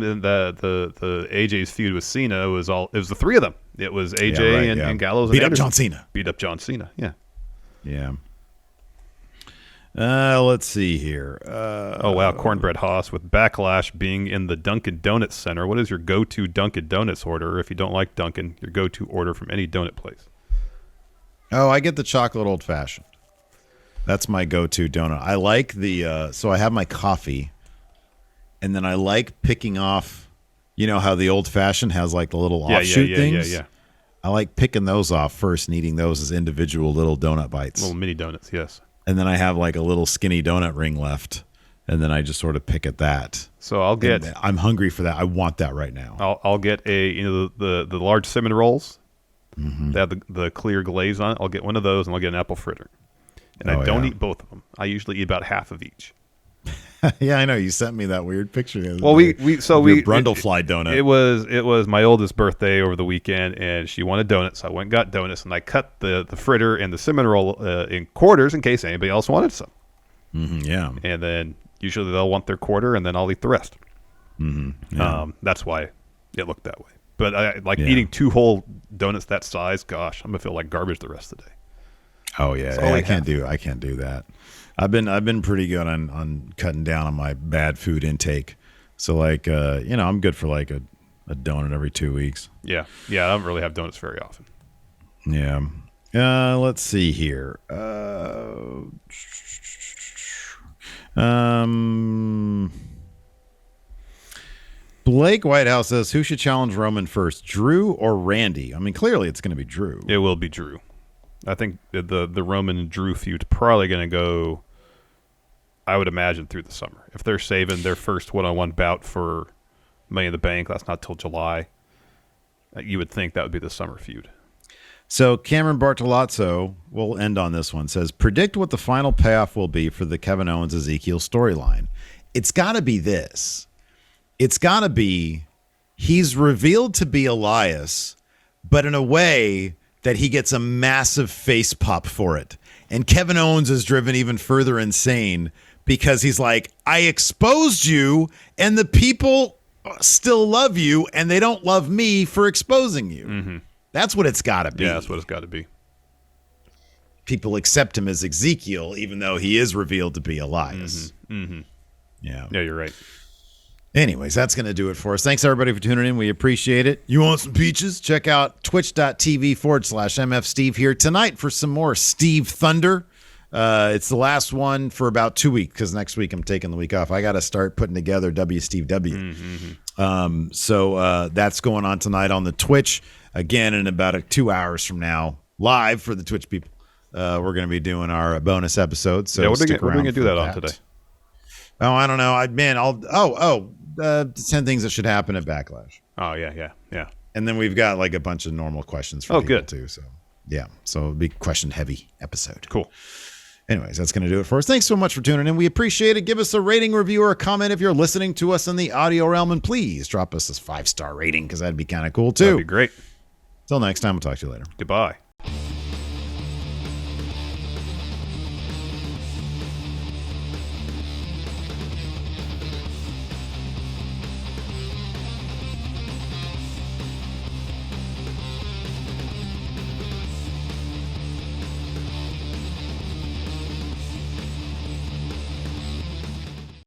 Speaker 2: in the AJ's feud with Cena it was the three of them. It was AJ and Gallows and Anderson. Beat up John Cena. Yeah.
Speaker 1: Yeah. Let's see here.
Speaker 2: Cornbread Haas with Backlash being in the Dunkin' Donuts Center. What is your go-to Dunkin' Donuts order? If you don't like Dunkin', your go-to order from any donut place.
Speaker 1: Oh, I get the chocolate old fashioned. That's my go-to donut. I like so I have my coffee, and then I like picking off, you know how the old fashioned has like the little offshoot things?
Speaker 2: Yeah.
Speaker 1: I like picking those off first and eating those as individual little donut bites.
Speaker 2: Little mini donuts, yes.
Speaker 1: And then I have like a little skinny donut ring left, and then I just sort of pick at that.
Speaker 2: So
Speaker 1: I'm hungry for that. I want that right now.
Speaker 2: I'll get the large cinnamon rolls.
Speaker 1: Mm-hmm.
Speaker 2: They have the clear glaze on it. I'll get one of those, and I'll get an apple fritter. And I don't eat both of them. I usually eat about half of each.
Speaker 1: Yeah, I know. You sent me that weird picture.
Speaker 2: Well, we
Speaker 1: Brundlefly donut.
Speaker 2: It was my oldest birthday over the weekend, and she wanted donuts. So I went and got donuts, and I cut the fritter and the cinnamon roll in quarters in case anybody else wanted some.
Speaker 1: Mm-hmm, yeah.
Speaker 2: And then usually they'll want their quarter, and then I'll eat the rest. That's why it looked that way. But eating 2 whole donuts that size. Gosh, I'm gonna feel like garbage the rest of the day.
Speaker 1: Oh yeah, I can't do that. I've been pretty good on cutting down on my bad food intake. So I'm good for like a donut every 2 weeks.
Speaker 2: Yeah. I don't really have donuts very often.
Speaker 1: Yeah. Let's see here. Blake Whitehouse says, who should challenge Roman first, Drew or Randy? I mean, clearly it's going to be Drew.
Speaker 2: It will be Drew. I think the Roman and Drew feud probably going to go, I would imagine, through the summer. If they're saving their first one-on-one bout for Money in the Bank, that's not till July. You would think that would be the summer feud.
Speaker 1: So Cameron Bartolozzo, we'll end on this one, says, predict what the final payoff will be for the Kevin Owens Ezekiel storyline. It's got to be this. It's got to be he's revealed to be Elias, but in a way that he gets a massive face pop for it. And Kevin Owens is driven even further insane because he's like, I exposed you and the people still love you and they don't love me for exposing you.
Speaker 2: Mm-hmm.
Speaker 1: That's what it's got to be.
Speaker 2: Yeah, that's what it's got to be.
Speaker 1: People accept him as Ezekiel, even though he is revealed to be Elias.
Speaker 2: Mm-hmm. Mm-hmm.
Speaker 1: Yeah,
Speaker 2: you're right.
Speaker 1: Anyways, that's going to do it for us. Thanks, everybody, for tuning in. We appreciate it. You want some peaches? Check out twitch.tv/MF Steve here tonight for some more Steve Thunder. It's the last one for about 2 weeks because next week I'm taking the week off. I got to start putting together W Steve W.
Speaker 2: Mm-hmm.
Speaker 1: So that's going on tonight on the Twitch. Again, in about 2 hours from now, live for the Twitch people. We're going to be doing our bonus episode. So
Speaker 2: what are we going to do that on today?
Speaker 1: Oh, I don't know. 10 things that should happen at Backlash.
Speaker 2: Oh, yeah.
Speaker 1: And then we've got like a bunch of normal questions for people
Speaker 2: good.
Speaker 1: too. So yeah, so it'll be question heavy episode.
Speaker 2: Cool.
Speaker 1: Anyways, that's going to do it for us. Thanks so much for tuning in. We appreciate it. Give us a rating, review, or a comment if you're listening to us in the audio realm. And please drop us a 5-star rating because that'd be kind of cool too.
Speaker 2: That'd be great.
Speaker 1: Till next time, we'll talk to you later.
Speaker 2: Goodbye.